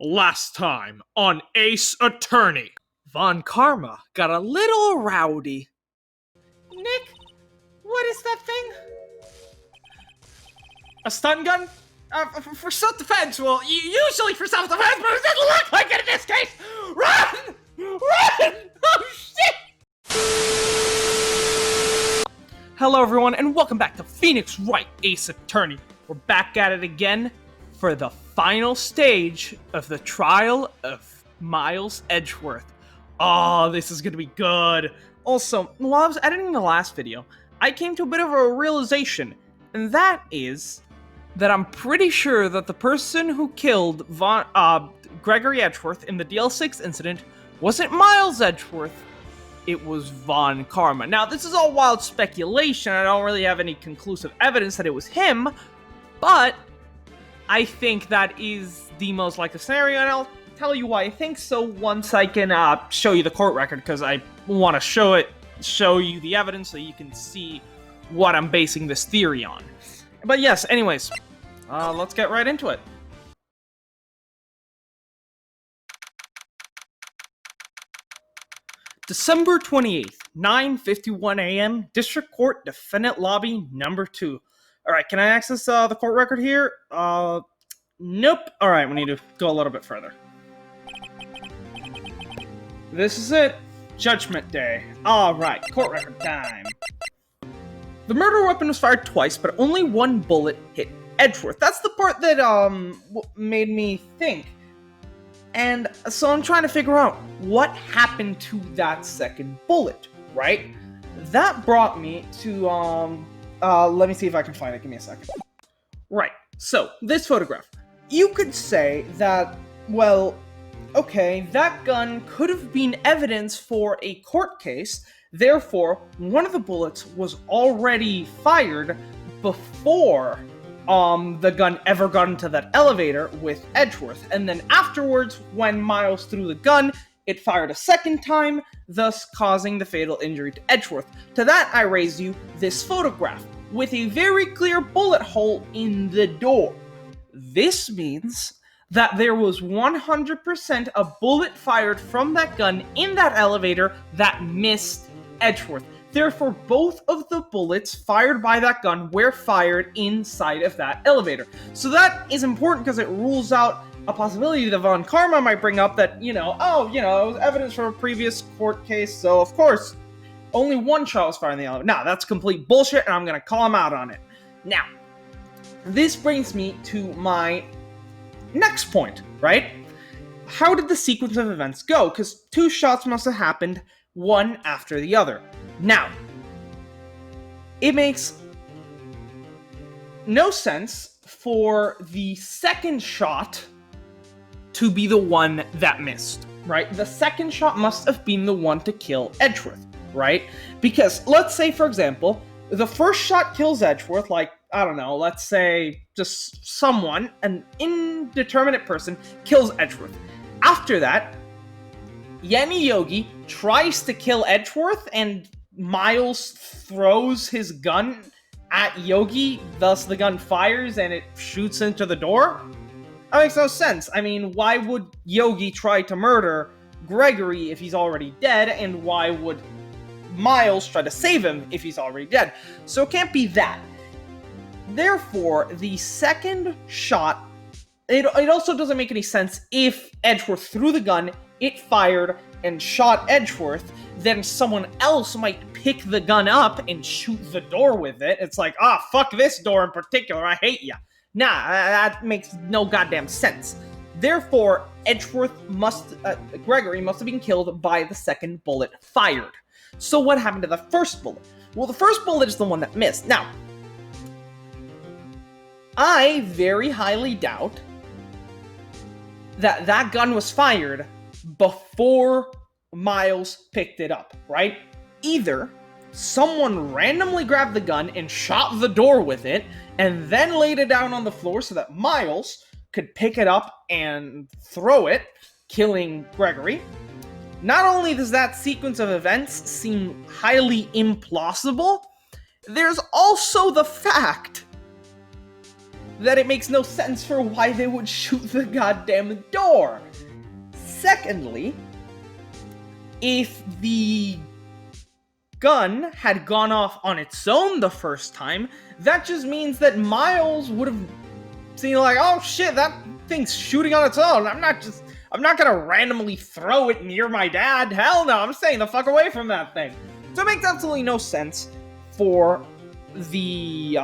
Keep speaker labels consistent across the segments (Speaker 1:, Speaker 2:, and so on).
Speaker 1: Last time on Ace Attorney, Von Karma got a little rowdy.
Speaker 2: Nick, what is that thing?
Speaker 1: A stun gun?
Speaker 2: For self-defense. Well, usually for self-defense, but it doesn't look like it in this case. Run! Run! Oh, shit!
Speaker 1: Hello everyone, and welcome back to Phoenix Wright, Ace Attorney. We're back at it again for the final stage of the trial of Miles Edgeworth. Oh, this is gonna be good. Also, while I was editing the last video, I came to a bit of a realization, and that is that I'm pretty sure that the person who killed Gregory Edgeworth in the DL6 incident wasn't Miles Edgeworth. It was Von Karma. Now, this is all wild speculation. I don't really have any conclusive evidence that it was him, but I think that is the most likely scenario, and I'll tell you why I think so once I can show you the court record, because I want to show you the evidence so you can see what I'm basing this theory on. But yes, anyways, let's get right into it. December 28th, 9:51 a.m., District Court, Defendant Lobby, number 2. Alright, can I access the court record here? Nope. Alright, we need to go a little bit further. This is it. Judgment Day. Alright, court record time. The murder weapon was fired twice, but only one bullet hit Edgeworth. That's the part that, made me think. And so I'm trying to figure out what happened to that second bullet, right? That brought me to, let me see if I can find it. Give me a second. Right, so this photograph. You could say that, well, okay, that gun could have been evidence for a court case. Therefore, one of the bullets was already fired before the gun ever got into that elevator with Edgeworth. And then afterwards, when Miles threw the gun, it fired a second time, thus causing the fatal injury to Edgeworth. To that, I raise you this photograph with a very clear bullet hole in the door. This means that there was 100% a bullet fired from that gun in that elevator that missed Edgeworth. Therefore, both of the bullets fired by that gun were fired inside of that elevator. So that is important because it rules out a possibility that Von Karma might bring up that, it was evidence from a previous court case, so of course, only one shot was fired in the elevator. Now, that's complete bullshit, and I'm going to call him out on it. Now, this brings me to my next point, right? How did the sequence of events go? Because two shots must have happened one after the other. Now, it makes no sense for the second shot to be the one that missed, right? The second shot must have been the one to kill Edgeworth, right? Because let's say, for example, the first shot kills Edgeworth, like, I don't know, let's say just someone, an indeterminate person, kills Edgeworth. After that, Yanni Yogi tries to kill Edgeworth, and Miles throws his gun at Yogi, thus the gun fires and it shoots into the door? That makes no sense. I mean, why would Yogi try to murder Gregory if he's already dead, and why would Miles try to save him if he's already dead? So it can't be that. Therefore, the second shot, it also doesn't make any sense if Edgeworth threw the gun, it fired, and shot Edgeworth, then someone else might pick the gun up and shoot the door with it. It's like, fuck this door in particular, I hate ya. Nah, that makes no goddamn sense. Therefore, Gregory must have been killed by the second bullet fired. So what happened to the first bullet? Well, the first bullet is the one that missed. Now, I very highly doubt that gun was fired before Miles picked it up, right? Either someone randomly grabbed the gun and shot the door with it, and then laid it down on the floor so that Miles could pick it up and throw it, killing Gregory. Not only does that sequence of events seem highly implausible, there's also the fact that it makes no sense for why they would shoot the goddamn door. Secondly, if the gun had gone off on its own the first time, that just means that Miles would have seen like, oh shit, that thing's shooting on its own. I'm not gonna randomly throw it near my dad. Hell no, I'm staying the fuck away from that thing. So it makes absolutely no sense for the,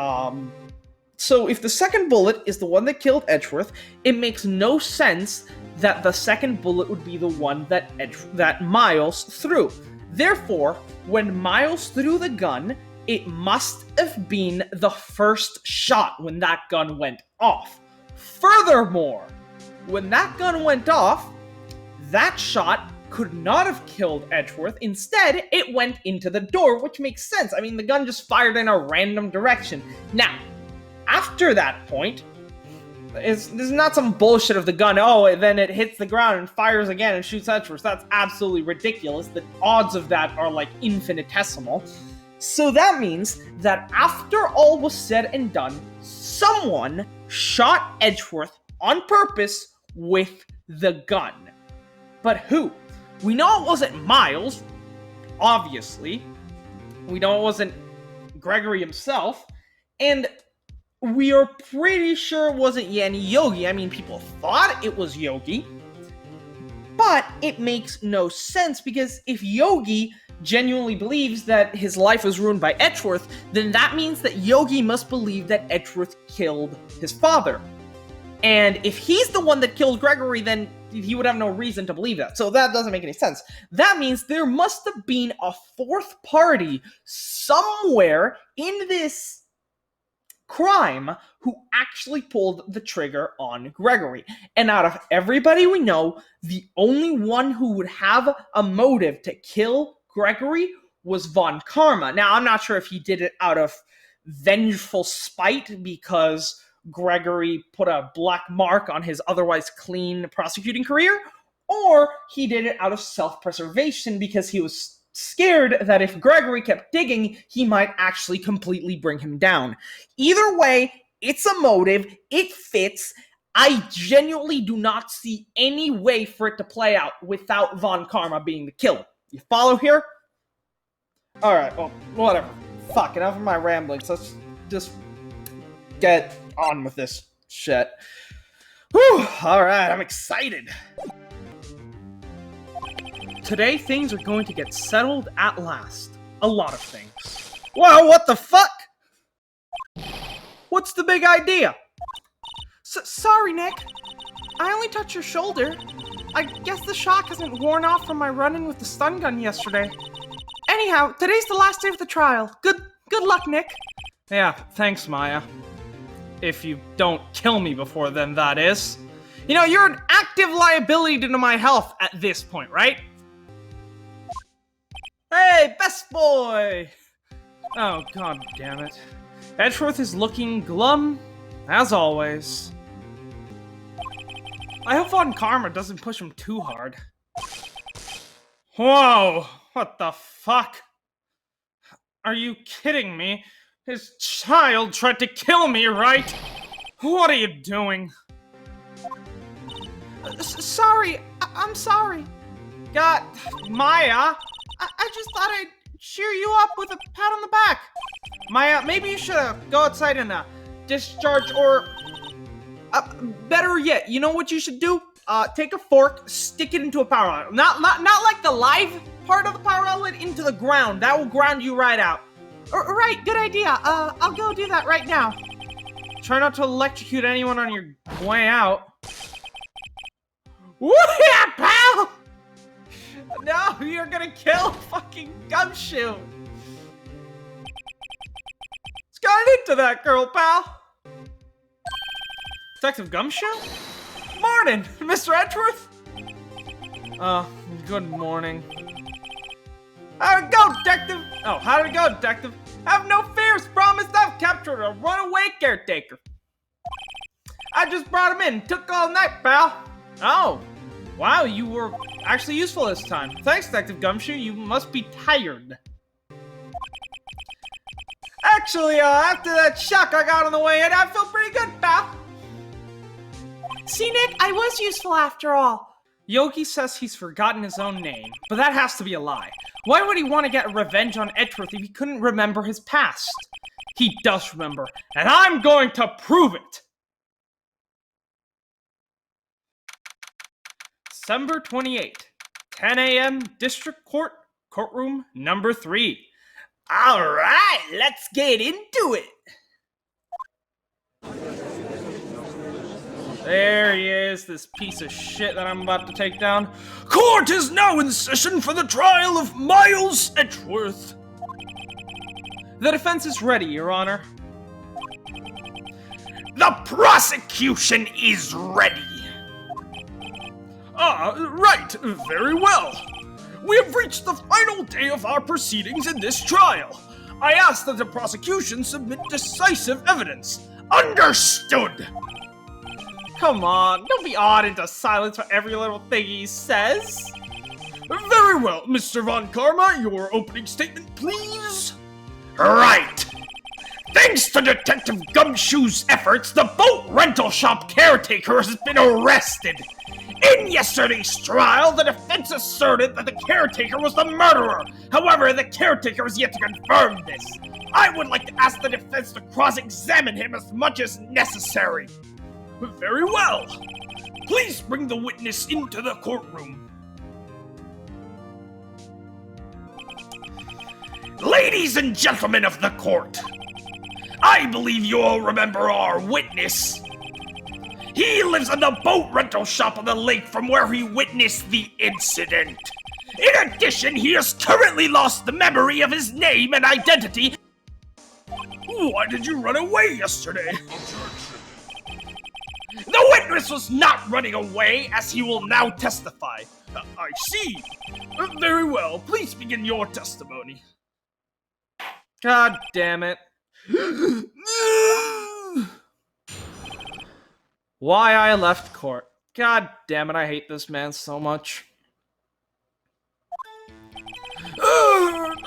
Speaker 1: so if the second bullet is the one that killed Edgeworth, it makes no sense that the second bullet would be the one that Miles threw. Therefore, when Miles threw the gun, it must have been the first shot when that gun went off. Furthermore, when that gun went off, that shot could not have killed Edgeworth. Instead, it went into the door, which makes sense. I mean, the gun just fired in a random direction. Now, after that point, this is not some bullshit of the gun, oh, then it hits the ground and fires again and shoots Edgeworth. That's absolutely ridiculous. The odds of that are like infinitesimal. So that means that after all was said and done, someone shot Edgeworth on purpose with the gun. But who? We know it wasn't Miles, obviously. We know it wasn't Gregory himself. And we are pretty sure it wasn't Yanni Yogi. I mean, people thought it was Yogi. But it makes no sense, because if Yogi genuinely believes that his life was ruined by Edgeworth, then that means that Yogi must believe that Edgeworth killed his father. And if he's the one that killed Gregory, then he would have no reason to believe that. So that doesn't make any sense. That means there must have been a fourth party somewhere in this crime who actually pulled the trigger on Gregory. And out of everybody we know, the only one who would have a motive to kill Gregory was Von Karma. Now, I'm not sure if he did it out of vengeful spite because Gregory put a black mark on his otherwise clean prosecuting career, or he did it out of self-preservation because he was scared that if Gregory kept digging, he might actually completely bring him down. Either way, it's a motive, it fits. I genuinely do not see any way for it to play out without Von Karma being the killer. You follow here? Alright, well, whatever. Fuck, enough of my ramblings. Let's just get on with this shit. Whew, alright, I'm excited. Today, things are going to get settled at last. A lot of things. Whoa, what the fuck? What's the big idea?
Speaker 3: Sorry, Nick. I only touched your shoulder. I guess the shock hasn't worn off from my run-in with the stun gun yesterday. Anyhow, today's the last day of the trial. Good luck, Nick.
Speaker 2: Yeah, thanks, Maya. If you don't kill me before then, that is. You know, you're an active liability to my health at this point, right? Hey, best boy! Oh, god damn it. Edgeworth is looking glum, as always. I hope Von Karma doesn't push him too hard. Whoa! What the fuck? Are you kidding me? His child tried to kill me, right? What are you doing?
Speaker 3: Sorry. I'm sorry.
Speaker 2: God, Maya?
Speaker 3: I just thought I'd cheer you up with a pat on the back.
Speaker 2: Maya, maybe you should go outside and discharge, or better yet, you know what you should do? Take a fork, stick it into a power outlet. Not like the live part of the power outlet, into the ground. That will ground you right out.
Speaker 3: Right, good idea. I'll go do that right now.
Speaker 2: Try not to electrocute anyone on your way out. Woo-yeah, pal! No, you're gonna kill fucking Gumshoe. Let's get into that girl, pal. Detective Gumshoe? Morning, Mr. Edgeworth. Good morning. How'd it go, detective? Oh, how did it go, detective? Have no fears, promised I've captured a runaway caretaker. I just brought him in, took all night, pal. Oh, wow, you were actually useful this time. Thanks, Detective Gumshoe, you must be tired. Actually, after that shock I got on the way in, I feel pretty good, pal.
Speaker 3: See, Nick, I was useful after all.
Speaker 1: Yogi says he's forgotten his own name, but that has to be a lie. Why would he want to get revenge on Edgeworth if he couldn't remember his past? He does remember, and I'm going to prove it! December 28, 10 a.m., District Court, Courtroom number 3.
Speaker 2: Alright, let's get into it.
Speaker 1: There he is, this piece of shit that I'm about to take down. Court is now in session for the trial of Miles Edgeworth. The defense is ready, Your Honor.
Speaker 2: The prosecution is ready.
Speaker 1: Right, very well. We have reached the final day of our proceedings in this trial. I ask that the prosecution submit decisive evidence.
Speaker 2: Understood.
Speaker 1: Come on, don't be awed into silence for every little thing he says. Very well, Mr. Von Karma, your opening statement, please.
Speaker 2: Right. Thanks to Detective Gumshoe's efforts, the boat rental shop caretaker has been arrested. In yesterday's trial, the defense asserted that the caretaker was the murderer. However, the caretaker has yet to confirm this. I would like to ask the defense to cross-examine him as much as necessary.
Speaker 1: Very well. Please bring the witness into the courtroom.
Speaker 2: Ladies and gentlemen of the court, I believe you all remember our witness. He lives in the boat rental shop on the lake from where he witnessed the incident. In addition, he has currently lost the memory of his name and identity.
Speaker 1: Why did you run away yesterday?
Speaker 2: The witness was not running away, as he will now testify.
Speaker 1: I see. Very well. Please begin your testimony. God damn it. Why I left court. God damn it, I hate this man so much.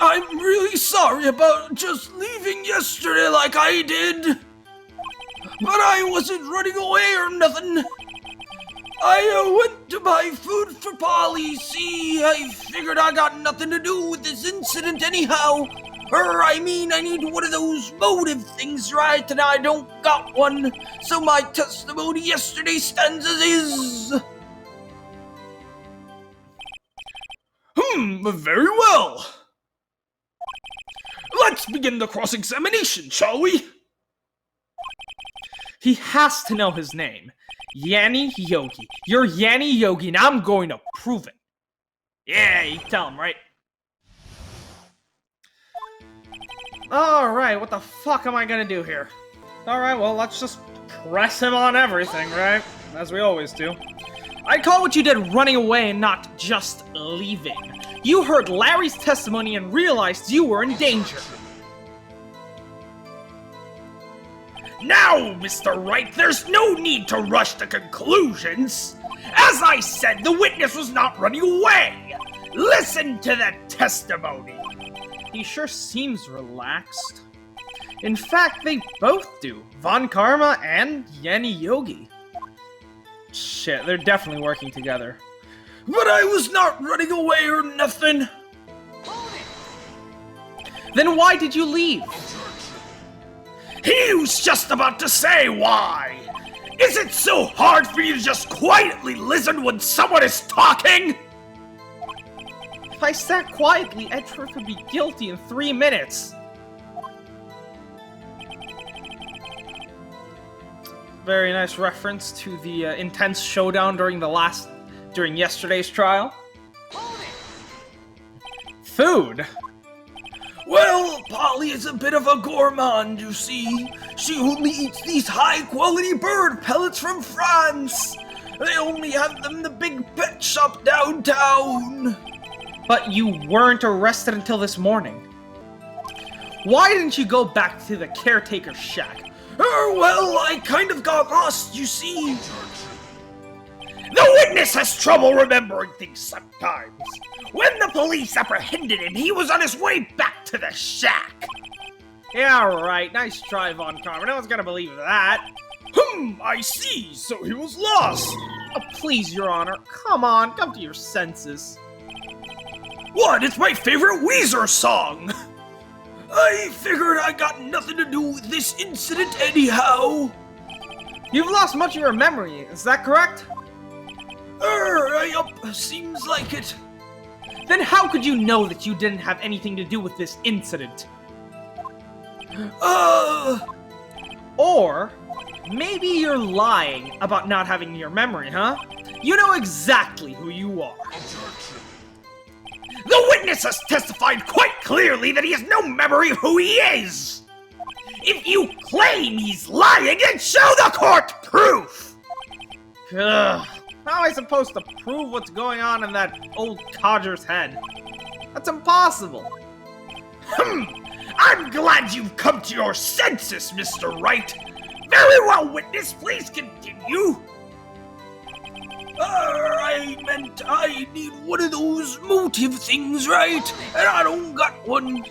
Speaker 1: I'm really sorry about just leaving yesterday like I did. But I wasn't running away or nothing. I went to buy food for Polly. See, I figured I got nothing to do with this incident anyhow. I mean, I need one of those motive things, right? And I don't got one. So my testimony yesterday stands as is. Very well. Let's begin the cross-examination, shall we? He has to know his name. Yanni Yogi. You're Yanni Yogi, and I'm going to prove it. Yeah, you tell him, right? Alright, what the fuck am I gonna do here? Alright, well, let's just press him on everything, right? As we always do. I call what you did running away and not just leaving. You heard Larry's testimony and realized you were in danger.
Speaker 2: Now, Mr. Wright, there's no need to rush to conclusions. As I said, the witness was not running away. Listen to the testimony.
Speaker 1: He sure seems relaxed. In fact, they both do. Von Karma and Yanni Yogi. Shit, they're definitely working together. But I was not running away or nothing. Then why did you leave?
Speaker 2: He was just about to say why. Is it so hard for you to just quietly listen when someone is talking?
Speaker 1: If I sat quietly, Edgeworth would be guilty in 3 minutes. Very nice reference to the intense showdown during yesterday's trial. Food. Well, Polly is a bit of a gourmand, you see. She only eats these high-quality bird pellets from France. They only have them in the big pet shop downtown. But you weren't arrested until this morning. Why didn't you go back to the caretaker's shack? Well, I kind of got lost, you see.
Speaker 2: The witness has trouble remembering things sometimes. When the police apprehended him, he was on his way back to the shack. Yeah, right. Nice try, Von Karma. No one's gonna believe that.
Speaker 4: I see. So he was lost.
Speaker 2: Oh, please, Your Honor. Come on, come to your senses.
Speaker 4: What? It's my favorite Weezer song. I figured I got nothing to do with this incident anyhow.
Speaker 2: You've lost much of your memory, is that correct?
Speaker 4: Seems like it.
Speaker 2: Then how could you know that you didn't have anything to do with this incident? Or maybe you're lying about not having your memory, huh? You know exactly who you are.
Speaker 4: The witness has testified quite clearly that he has no memory of who he is. If you claim he's lying, then show the court proof.
Speaker 2: Ugh. How am I supposed to prove what's going on in that old codger's head? That's impossible.
Speaker 4: I'm glad you've come to your senses, Mr. Wright. Very well, witness, please continue. I meant I need one of those motive things, right? And I don't got one.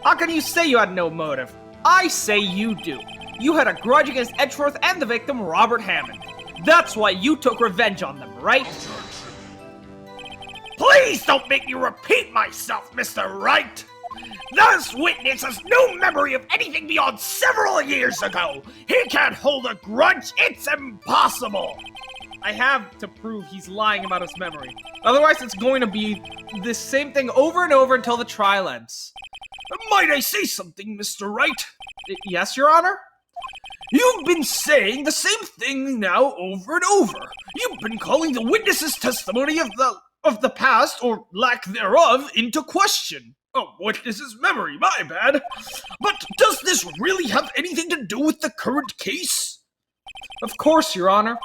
Speaker 2: How can you say you had no motive? I say you do. You had a grudge against Edgeworth and the victim, Robert Hammond. That's why you took revenge on them, right?
Speaker 4: Please don't make me repeat myself, Mr. Wright. This witness has no memory of anything beyond several years ago. He can't hold a grudge. It's impossible.
Speaker 2: I have to prove he's lying about his memory. Otherwise, it's going to be the same thing over and over until the trial ends.
Speaker 4: Might I say something, Mr. Wright?
Speaker 2: Yes, Your Honor?
Speaker 4: You've been saying the same thing now over and over. You've been calling the witness's testimony of the past, or lack thereof, into question. Oh, witness's memory, my bad. But does this really have anything to do with the current case?
Speaker 2: Of course, Your Honor.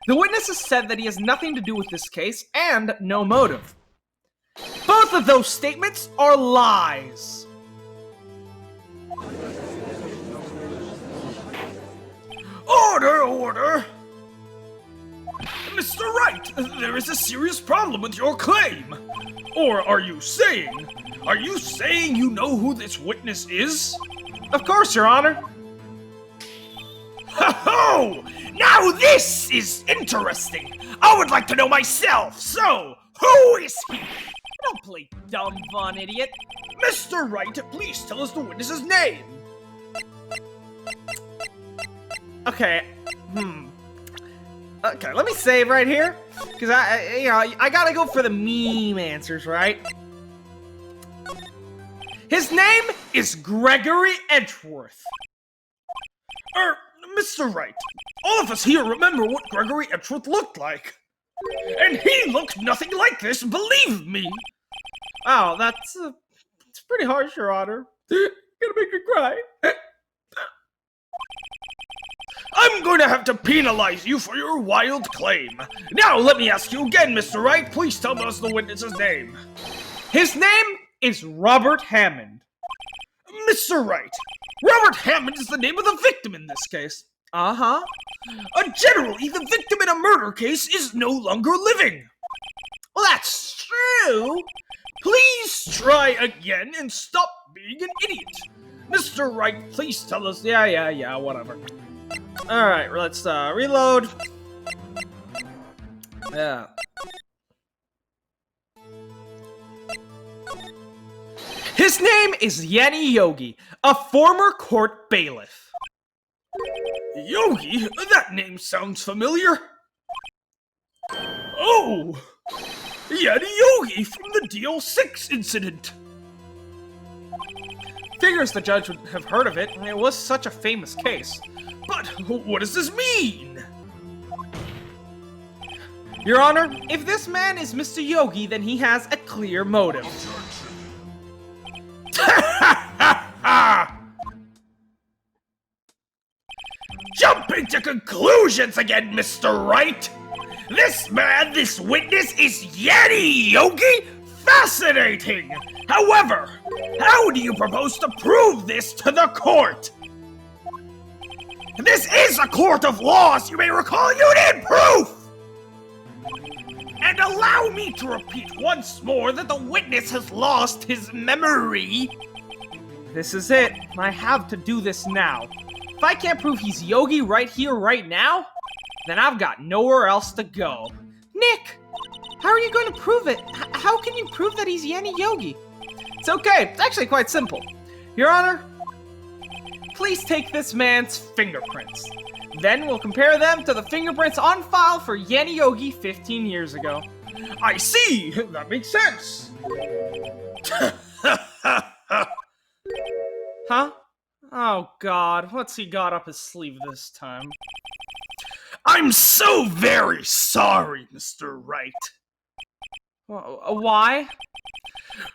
Speaker 2: The witness has said that he has nothing to do with this case and no motive. Both of those statements are lies.
Speaker 4: Order, order! Mr. Wright, there is a serious problem with your claim. Or are you saying you know who this witness is?
Speaker 2: Of course, Your Honor.
Speaker 4: Ho-ho! Now this is interesting. I would like to know myself. So, who is he?
Speaker 2: Don't play dumb, Von Idiot.
Speaker 4: Mr. Wright, please tell us the witness's name.
Speaker 2: Okay. Okay, let me save right here, because I gotta go for the meme answers, right? His name is Gregory Edgeworth.
Speaker 4: Mr. Wright, all of us here remember what Gregory Edgeworth looked like. And he looked nothing like this, believe me.
Speaker 2: Oh, it's pretty harsh, Your Honor. Gonna make me cry.
Speaker 4: I'm going to have to penalize you for your wild claim. Now, let me ask you again, Mr. Wright. Please tell us the witness's name.
Speaker 2: His name is Robert Hammond.
Speaker 4: Mr. Wright, Robert Hammond is the name of the victim in this case.
Speaker 2: Uh-huh.
Speaker 4: Generally, the victim in a murder case is no longer living.
Speaker 2: Well, that's true.
Speaker 4: Please try again and stop being an idiot. Mr. Wright, please tell us.
Speaker 2: Yeah, whatever. Alright, let's reload. Yeah. His name is Yanni Yogi, a former court bailiff.
Speaker 4: Yogi? That name sounds familiar. Oh! Yanni Yogi from the DL6 incident.
Speaker 2: Figures the judge would have heard of it. It was such a famous case.
Speaker 4: But what does this mean?
Speaker 2: Your Honor, if this man is Mr. Yogi, then he has a clear motive.
Speaker 4: Jumping to conclusions again, Mr. Wright! This man, this witness, is Yanni Yogi? Fascinating! However, how do you propose to prove this to the court? This is a court of laws, you may recall. You need proof! And allow me to repeat once more that the witness has lost his memory.
Speaker 2: This is it. I have to do this now. If I can't prove he's Yogi right here, right now, then I've got nowhere else to go.
Speaker 3: Nick, how are you going to prove it? How can you prove that he's Yanni Yogi?
Speaker 2: It's okay. It's actually quite simple. Your Honor, please take this man's fingerprints. Then we'll compare them to the fingerprints on file for Yanni Yogi 15 years ago.
Speaker 4: I see! That makes sense!
Speaker 2: Huh? Oh God, what's he got up his sleeve this time?
Speaker 4: I'm so very sorry, Mr. Wright.
Speaker 2: Why?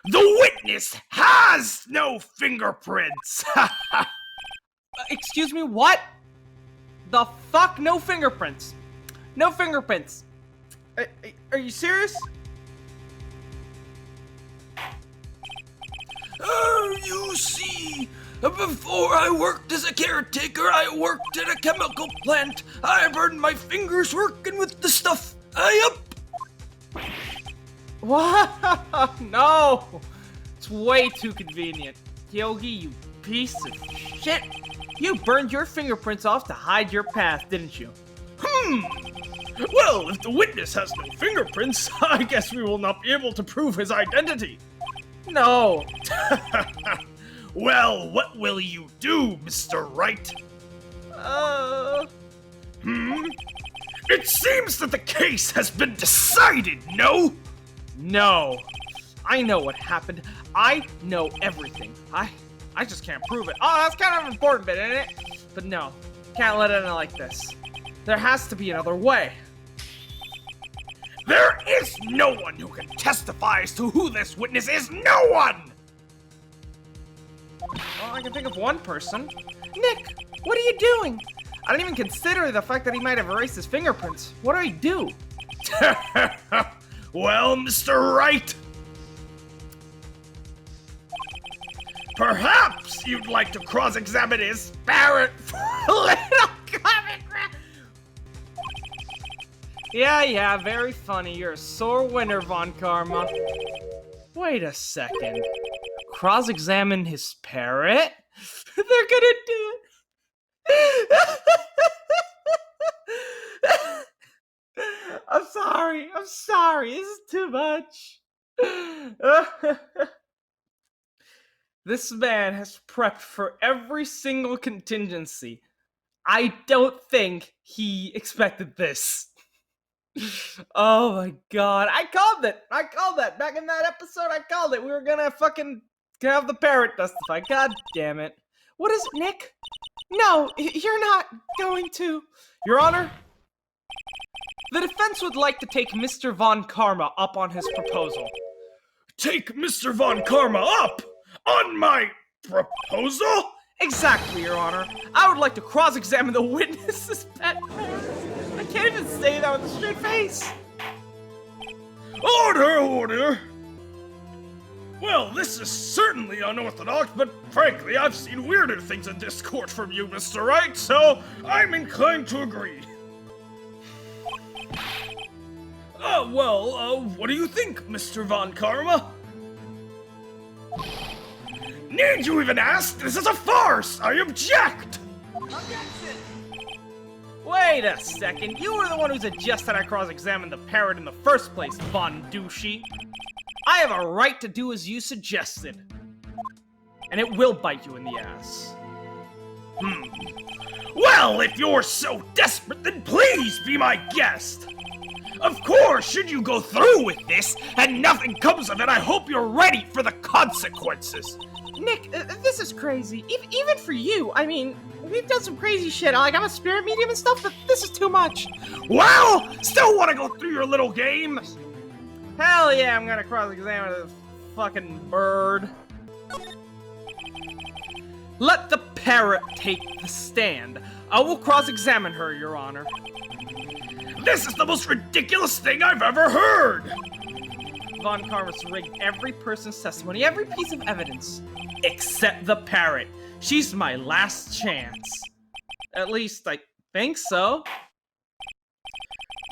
Speaker 4: The witness has no fingerprints!
Speaker 2: Excuse me, what? The fuck? No fingerprints. No fingerprints. Are you serious?
Speaker 4: You see, before I worked as a caretaker, I worked at a chemical plant. I burned my fingers working with the stuff.
Speaker 2: What? No! It's way too convenient. Yogi, you piece of shit. You burned your fingerprints off to hide your past, didn't you?
Speaker 4: Well, if the witness has no fingerprints, I guess we will not be able to prove his identity.
Speaker 2: No.
Speaker 4: Well, what will you do, Mr. Wright? It seems that the case has been decided, no?
Speaker 2: No. I know what happened. I know everything. I just can't prove it. Oh, that's kind of an important bit, isn't it? But no, can't let it end like this. There has to be another way.
Speaker 4: There is no one who can testify as to who this witness is. No one!
Speaker 2: Well, I can think of one person.
Speaker 3: Nick, what are you doing?
Speaker 2: I didn't even consider the fact that he might have erased his fingerprints. What do I do?
Speaker 4: Well, Mr. Wright, perhaps you'd like to cross-examine his parrot for a little comic.
Speaker 2: Yeah, very funny. You're a sore winner, Von Karma. Wait a second. Cross-examine his parrot? They're gonna do it. I'm sorry. This is too much. This man has prepped for every single contingency. I don't think he expected this. Oh my God. I called it. Back in that episode, I called it. We were gonna fucking have the parrot testify. God damn it.
Speaker 3: What is it, Nick? No, you're not going to.
Speaker 2: Your Honor, the defense would like to take Mr. Von Karma up on his proposal.
Speaker 4: Take Mr. Von Karma up on my proposal?
Speaker 2: Exactly, Your Honor. I would like to cross-examine the witness's pet parrot. I can't even say that with a straight face.
Speaker 4: Order! Well, this is certainly unorthodox, but frankly, I've seen weirder things in this court from you, Mr. Wright, so I'm inclined to agree. What do you think, Mr. Von Karma? Need you even ask? This is a farce! I object!
Speaker 2: Wait a second. You were the one who suggested I cross-examine the parrot in the first place, Von Douchey. I have a right to do as you suggested. And it will bite you in the ass.
Speaker 4: Well, if you're so desperate, then please be my guest. Of course, should you go through with this and nothing comes of it, I hope you're ready for the consequences.
Speaker 3: Nick, this is crazy. Even for you. I mean, we've done some crazy shit. Like, I'm a spirit medium and stuff, but this is too much.
Speaker 4: Well, still want to go through your little game?
Speaker 2: Hell yeah, I'm gonna cross-examine this fucking bird. Let the parrot take the stand. I will cross-examine her, Your Honor.
Speaker 4: This is the most ridiculous thing I've ever heard!
Speaker 2: Von Karma's rigged every person's testimony, every piece of evidence, except the parrot. She's my last chance. At least, I think so.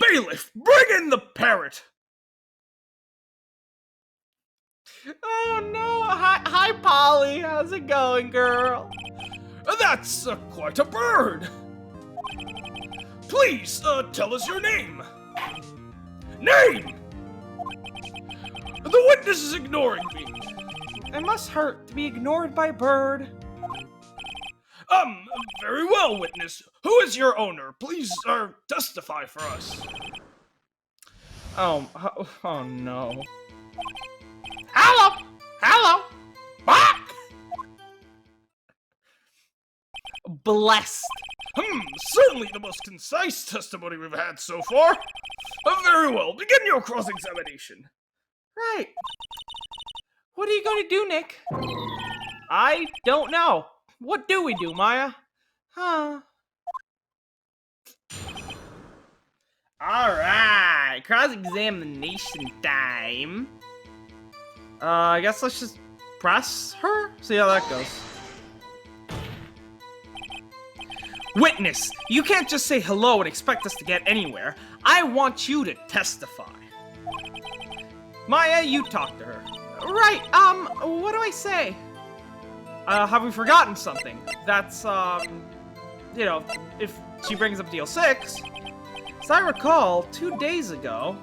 Speaker 4: Bailiff, bring in the parrot!
Speaker 3: Oh no! Hi, Polly. How's it going, girl?
Speaker 4: That's quite a bird. Please, tell us your name. Name! The witness is ignoring me.
Speaker 3: It must hurt to be ignored by a bird.
Speaker 4: Very well, witness. Who is your owner? Please, testify for us.
Speaker 1: Oh no.
Speaker 3: Hello. Bark. Blessed.
Speaker 4: Certainly the most concise testimony we've had so far. Very well, begin your cross-examination.
Speaker 3: Right. What are you going to do, Nick?
Speaker 1: I don't know. What do we do, Maya?
Speaker 3: Huh.
Speaker 1: Alright, cross-examination time. I guess let's just press her? See how that goes. Witness, you can't just say hello and expect us to get anywhere. I want you to testify. Maya, you talk to her.
Speaker 3: Right, what do I say?
Speaker 1: Have we forgotten something? That's, you know, if she brings up deal 6. As I recall, 2 days ago...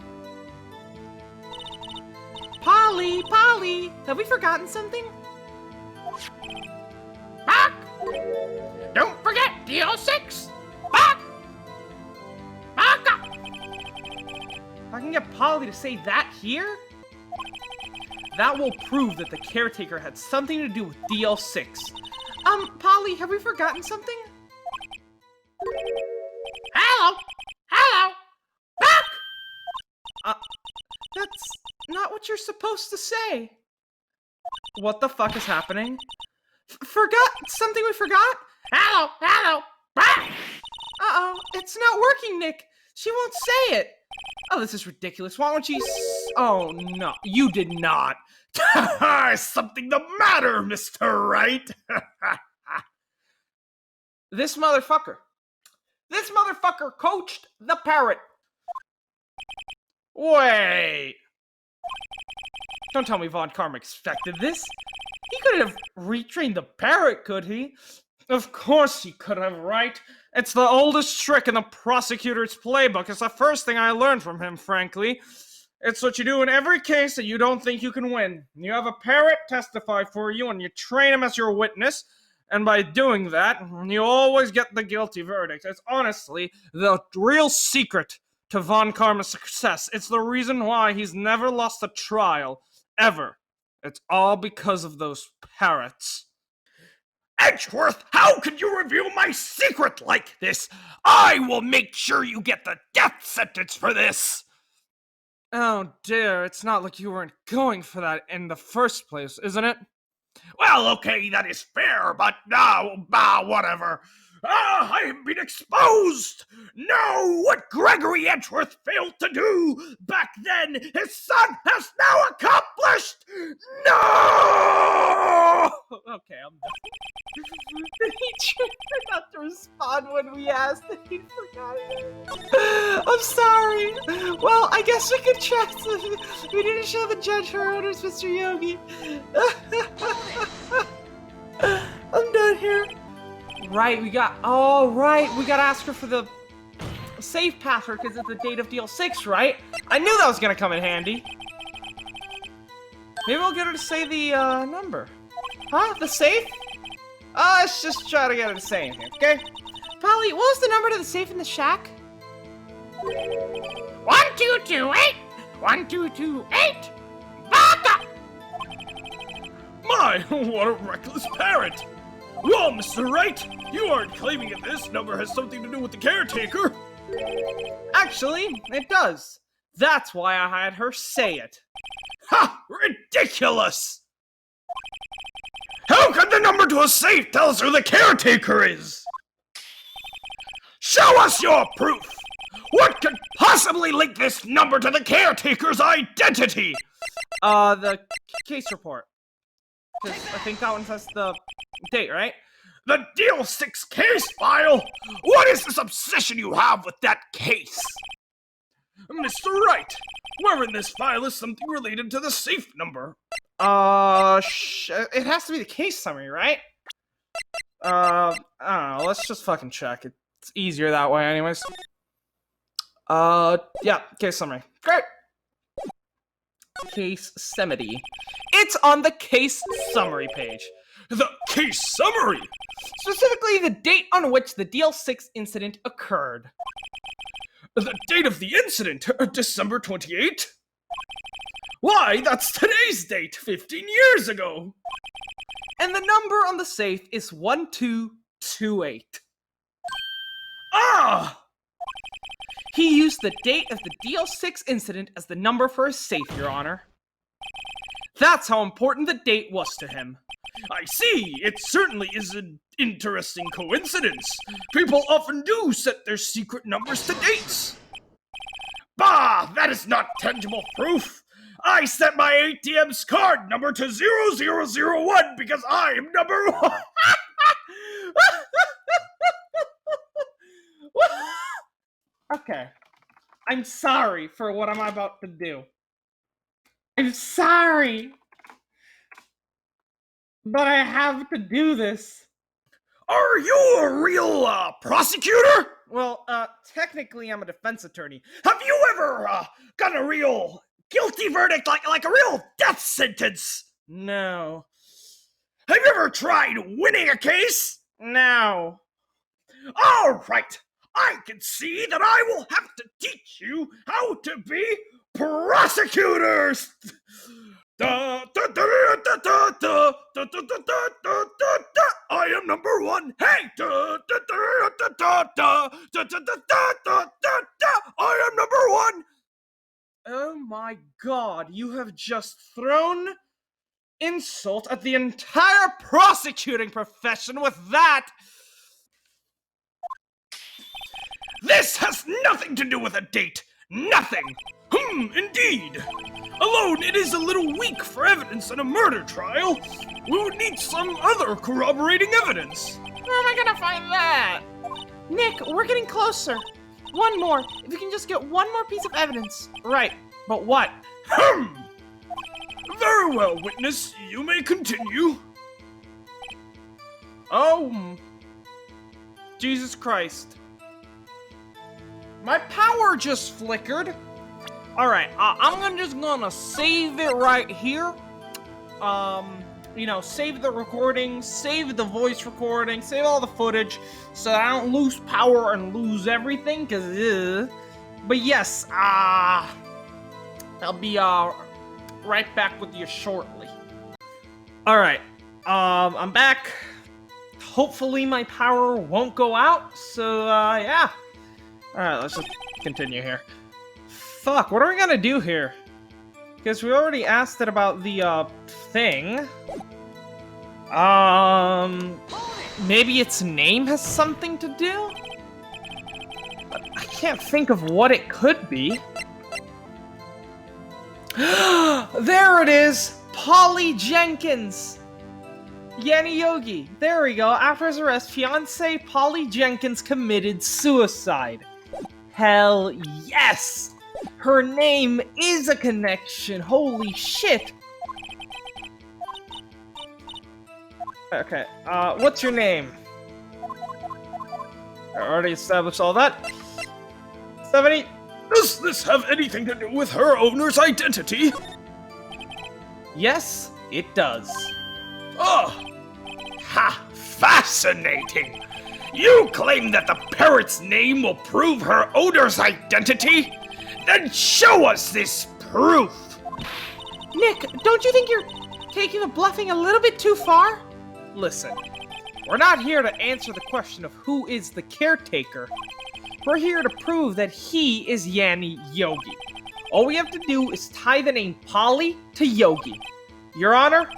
Speaker 3: Polly, have we forgotten something?
Speaker 2: Back! Don't forget deal 6! Back! Back up!
Speaker 1: If I can get Polly to say that here, that will prove that the caretaker had something to do with DL6.
Speaker 3: Polly, have we forgotten something?
Speaker 2: Hello! Back!
Speaker 3: That's not what you're supposed to say.
Speaker 1: What the fuck is happening?
Speaker 3: Forgot something we forgot?
Speaker 2: Hello! Back!
Speaker 3: Uh-oh, it's not working, Nick. She won't say it.
Speaker 1: Oh, this is ridiculous. Why won't you Oh, no. You did not.
Speaker 4: Something the matter, Mr. Wright?
Speaker 1: This motherfucker coached the parrot. Wait. Don't tell me Von Karma expected this. He couldn't have retrained the parrot, could he? Of course he could have, right? It's the oldest trick in the prosecutor's playbook. It's the first thing I learned from him, frankly. It's what you do in every case that you don't think you can win. You have a parrot testify for you, and you train him as your witness. And by doing that, you always get the guilty verdict. It's honestly the real secret to Von Karma's success. It's the reason why he's never lost a trial, ever. It's all because of those parrots.
Speaker 4: Edgeworth, how can you reveal my secret like this? I will make sure you get the death sentence for this!
Speaker 1: Oh dear, it's not like you weren't going for that in the first place, isn't it?
Speaker 4: Well, okay, that is fair, but whatever. I have been exposed! No, what Gregory Edgeworth failed to do back then, his son has now accomplished! No!
Speaker 1: Okay, I'm done.
Speaker 3: He tried not to respond when we asked and he forgot it. I'm sorry. Well, I guess we could check. We didn't show the judge her orders, Mr. Yogi. I'm done here.
Speaker 1: Right, we gotta ask her for the safe password because it's the date of deal 6, right? I knew that was gonna come in handy. Maybe we'll get her to say the number.
Speaker 3: Huh? The safe?
Speaker 1: Let's just try to get her to say anything, okay?
Speaker 3: Polly, what was the number to the safe in the shack?
Speaker 2: 1228! 1228! Back up!
Speaker 4: My, what a reckless parrot! Well, Mr. Wright, you aren't claiming that this number has something to do with the caretaker.
Speaker 1: Actually, it does. That's why I had her say it.
Speaker 4: Ha! Ridiculous! How could the number to a safe tell us who the caretaker is? Show us your proof! What could possibly link this number to the caretaker's identity?
Speaker 1: The case report. 'Cause I think that one says the date, right?
Speaker 4: The Deal 6 case file? What is this obsession you have with that case? Mr. Wright, where in this file is something related to the safe number?
Speaker 1: It has to be the case summary, right? I don't know. Let's just fucking check. It's easier that way, anyways. Yeah, case summary. Great. Case summary. It's on the case summary page.
Speaker 4: The case summary?
Speaker 1: Specifically, the date on which the DL6 incident occurred.
Speaker 4: The date of the incident, December 28? Why, that's today's date, 15 years ago.
Speaker 1: And the number on the safe is 1228.
Speaker 4: Ah!
Speaker 1: He used the date of the DL6 incident as the number for his safe, Your Honor. That's how important the date was to him.
Speaker 4: I see. It certainly is an interesting coincidence. People often do set their secret numbers to dates. Bah! That is not tangible proof. I set my ATM's card number to 0001 because I am number 1.
Speaker 1: Okay. I'm sorry for what I'm about to do. I'm sorry. But I have to do this.
Speaker 4: Are you a real, prosecutor?
Speaker 1: Well, technically I'm a defense attorney.
Speaker 4: Have you ever, got a real guilty verdict, like a real death sentence?
Speaker 1: No.
Speaker 4: Have you ever tried winning a case?
Speaker 1: No.
Speaker 4: All right. I can see that I will have to teach you how to be prosecutors. I am number 1. Hey! I am number 1.
Speaker 1: Oh my god, you have just thrown insult at the entire prosecuting profession with that!
Speaker 4: This has nothing to do with a date. Nothing. Indeed. Alone, it is a little weak for evidence in a murder trial. We would need some other corroborating evidence.
Speaker 3: Where am I gonna find that? Nick, we're getting closer. One more. If you can just get one more piece of evidence.
Speaker 1: Right, but what?
Speaker 4: Very well, witness. You may continue.
Speaker 1: Oh, Jesus Christ. My power just flickered. Alright, I'm just gonna save it right here. Save the recording, save the voice recording, save all the footage, so I don't lose power and lose everything, but yes, I'll be, right back with you shortly. Alright, I'm back. Hopefully my power won't go out, so, yeah. Alright, let's just continue here. Fuck, what are we gonna do here? Because we already asked it about the, thing. Maybe its name has something to do? But I can't think of what it could be. There it is! Polly Jenkins! Yanni Yogi. There we go. After his arrest, fiancée Polly Jenkins committed suicide. Hell yes! Her name is a connection. Holy shit! Okay, what's your name? I already established all that. 70.
Speaker 4: Does this have anything to do with her owner's identity?
Speaker 1: Yes, it does.
Speaker 4: Oh! Ha! Fascinating! You claim that the parrot's name will prove her owner's identity? Then show us this proof!
Speaker 3: Nick, don't you think you're taking the bluffing a little bit too far?
Speaker 1: Listen, we're not here to answer the question of who is the caretaker. We're here to prove that he is Yanni Yogi. All we have to do is tie the name Polly to Yogi. Your Honor,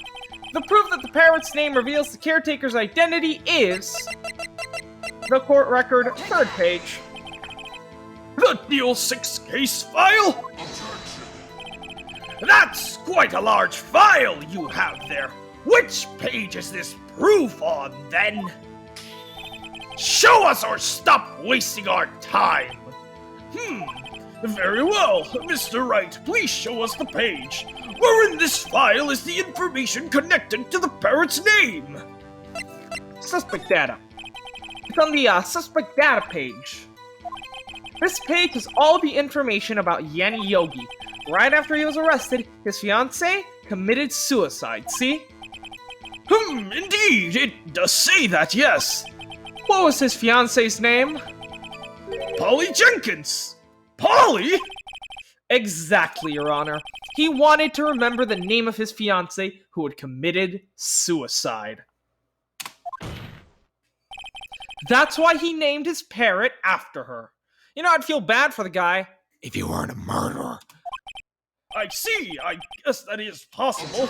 Speaker 1: the proof that the parrot's name reveals the caretaker's identity is the court record, 3rd page.
Speaker 4: The DL6 case file? That's quite a large file you have there. Which page is this proof on, then? Show us or stop wasting our time. Very well, Mr. Wright, please show us the page. Where in this file is the information connected to the parrot's name?
Speaker 2: Suspect data. It's on the suspect data page. This page has all the information about Yanni Yogi. Right after he was arrested, his fiancée committed suicide, see?
Speaker 4: Indeed, it does say that, yes.
Speaker 2: What was his fiancée's name?
Speaker 4: Polly Jenkins! Polly?
Speaker 2: Exactly, Your Honor. He wanted to remember the name of his fiancée who had committed suicide. That's why he named his parrot after her. You know, I'd feel bad for the guy.
Speaker 4: If you weren't a murderer. I see, I guess that is possible.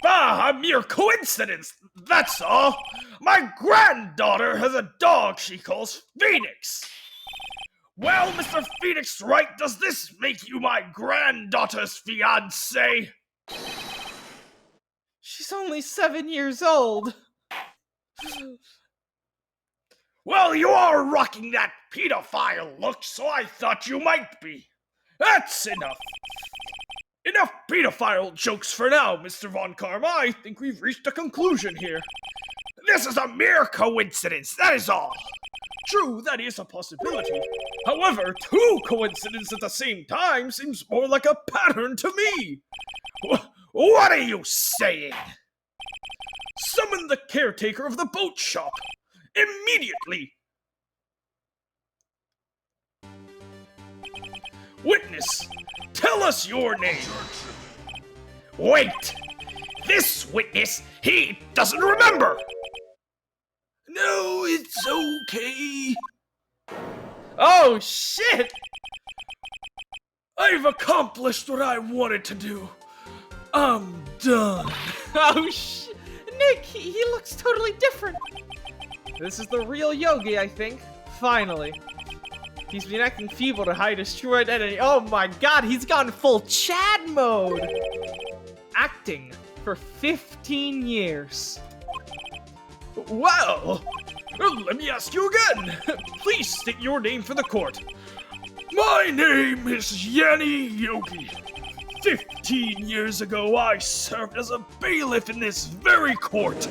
Speaker 4: A mere coincidence, that's all. My granddaughter has a dog she calls Phoenix. Well, Mr. Phoenix Wright, does this make you my granddaughter's fiancé?
Speaker 2: She's only 7 years old.
Speaker 4: Well, you are rocking that pedophile look, so I thought you might be. That's enough. Enough pedophile jokes for now, Mr. Von Karma. I think we've reached a conclusion here. This is a mere coincidence, that is all. True, that is a possibility. However, two coincidences at the same time seems more like a pattern to me. What are you saying? Summon the caretaker of the boat shop. Immediately! Witness, tell us your name. Wait! This witness, he doesn't remember! No, it's okay.
Speaker 2: Oh, shit!
Speaker 4: I've accomplished what I wanted to do. I'm done.
Speaker 2: Oh, Nick, he looks totally different. This is the real Yogi, I think. Finally. He's been acting feeble to hide his true identity. Oh my god, he's gone full Chad mode! Acting for 15 years.
Speaker 4: Well, let me ask you again. Please state your name for the court. My name is Yanni Yogi. 15 years ago, I served as a bailiff in this very court.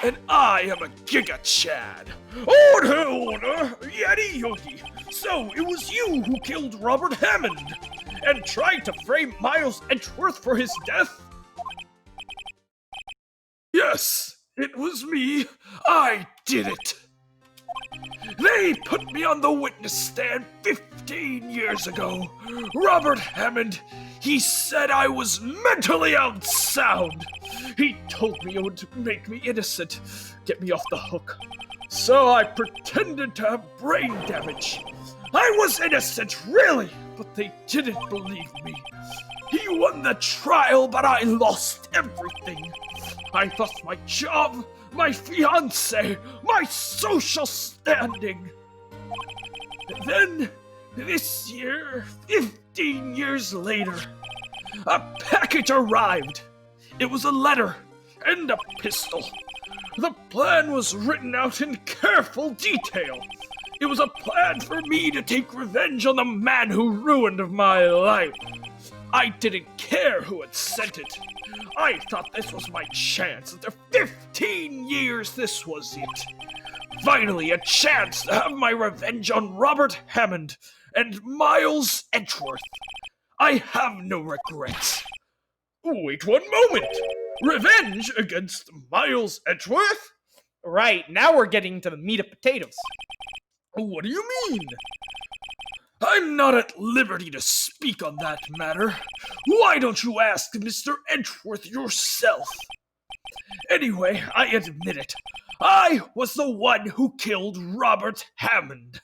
Speaker 4: And I am a Giga Chad. Order, Yanni Yogi. So, it was you who killed Robert Hammond and tried to frame Miles Edgeworth for his death? Yes, it was me. I did it. They put me on the witness stand 15 years ago. Robert Hammond, he said I was mentally unsound. He told me it would make me innocent, get me off the hook. So I pretended to have brain damage. I was innocent, really, but they didn't believe me. He won the trial, but I lost everything. I lost my job, my fiancé, my social standing. And then, this year, 15 years later, a package arrived. It was a letter and a pistol. The plan was written out in careful detail. It was a plan for me to take revenge on the man who ruined my life. I didn't care who had sent it. I thought this was my chance. After 15 years, this was it. Finally, a chance to have my revenge on Robert Hammond and Miles Edgeworth. I have no regrets. Wait one moment. Revenge against Miles Edgeworth?
Speaker 2: Right, now we're getting to the meat of potatoes.
Speaker 4: What do you mean? I'm not at liberty to speak on that matter. Why don't you ask Mr. Edgeworth yourself? Anyway, I admit it. I was the one who killed Robert Hammond.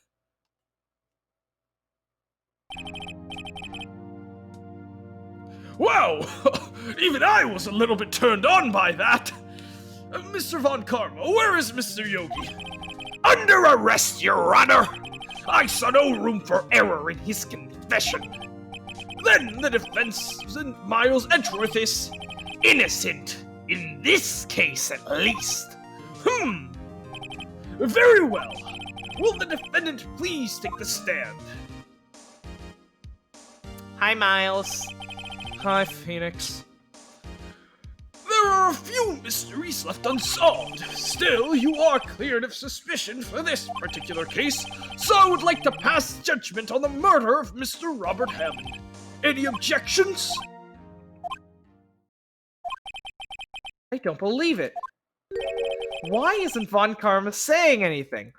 Speaker 4: Wow! Even I was a little bit turned on by that. Mr. Von Karma, where is Mr. Yogi? Under arrest, Your Honor! I saw no room for error in his confession. Then the defense and Miles Edgeworth is innocent. In this case, at least. Very well. Will the defendant please take the stand?
Speaker 2: Hi, Miles.
Speaker 1: Hi, Phoenix.
Speaker 4: There are a few mysteries left unsolved. Still, you are cleared of suspicion for this particular case, so I would like to pass judgment on the murder of Mr. Robert Hammond. Any objections?
Speaker 1: I don't believe it. Why isn't Von Karma saying anything?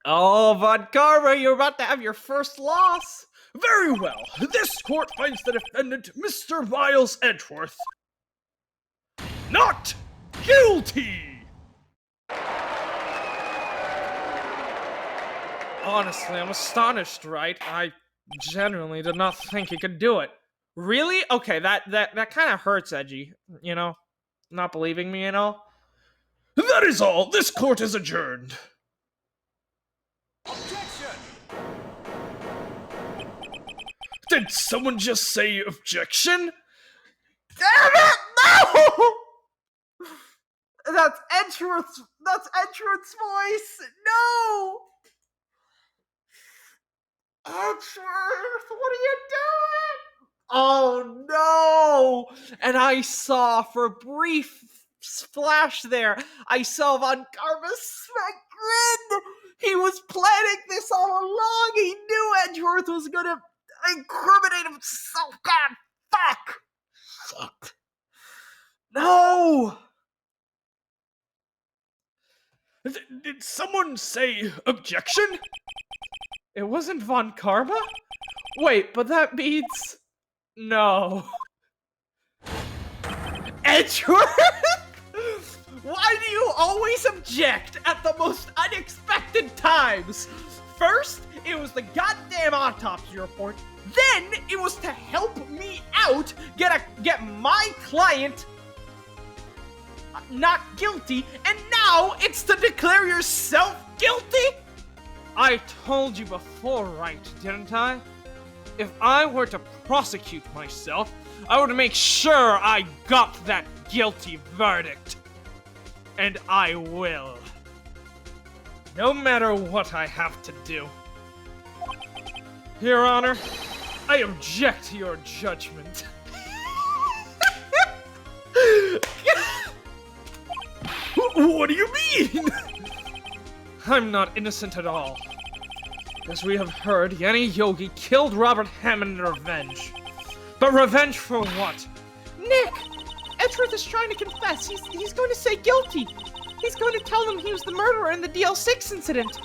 Speaker 1: Oh, Von Karma, you're about to have your first loss.
Speaker 4: Very well. This court finds the defendant, Mr. Miles Edgeworth, not guilty!
Speaker 1: Honestly, I'm astonished, Wright. I genuinely did not think he could do it. Really? Okay, that kind of hurts, Edgy. You know? Not believing me, you know?
Speaker 4: That is all. This court is adjourned. Did someone just say objection?
Speaker 1: Damn it! No! That's Edgeworth's voice! No! Edgeworth, what are you doing? Oh no! And I saw, for a brief flash there, I saw Von Karma's smack grin! He was planning this all along! He knew Edgeworth was gonna incriminate himself! God, fuck! Fuck. No!
Speaker 4: Did someone say objection?
Speaker 1: It wasn't Von Karma? Wait, but that means... No. Edgeworth? Why do you always object at the most unexpected times? First, it was the goddamn autopsy report. Then, it was to help me out, get my client not guilty, and now it's to declare yourself guilty? I told you before, right, didn't I? If I were to prosecute myself, I would make sure I got that guilty verdict. And I will. No matter what I have to do. Your Honor, I object to your judgment.
Speaker 4: What do you mean?
Speaker 1: I'm not innocent at all. As we have heard, Yanni Yogi killed Robert Hammond in revenge. But revenge for what?
Speaker 3: Nick! Edgeworth is trying to confess. He's going to say guilty. He's going to tell them he was the murderer in the DL6 incident.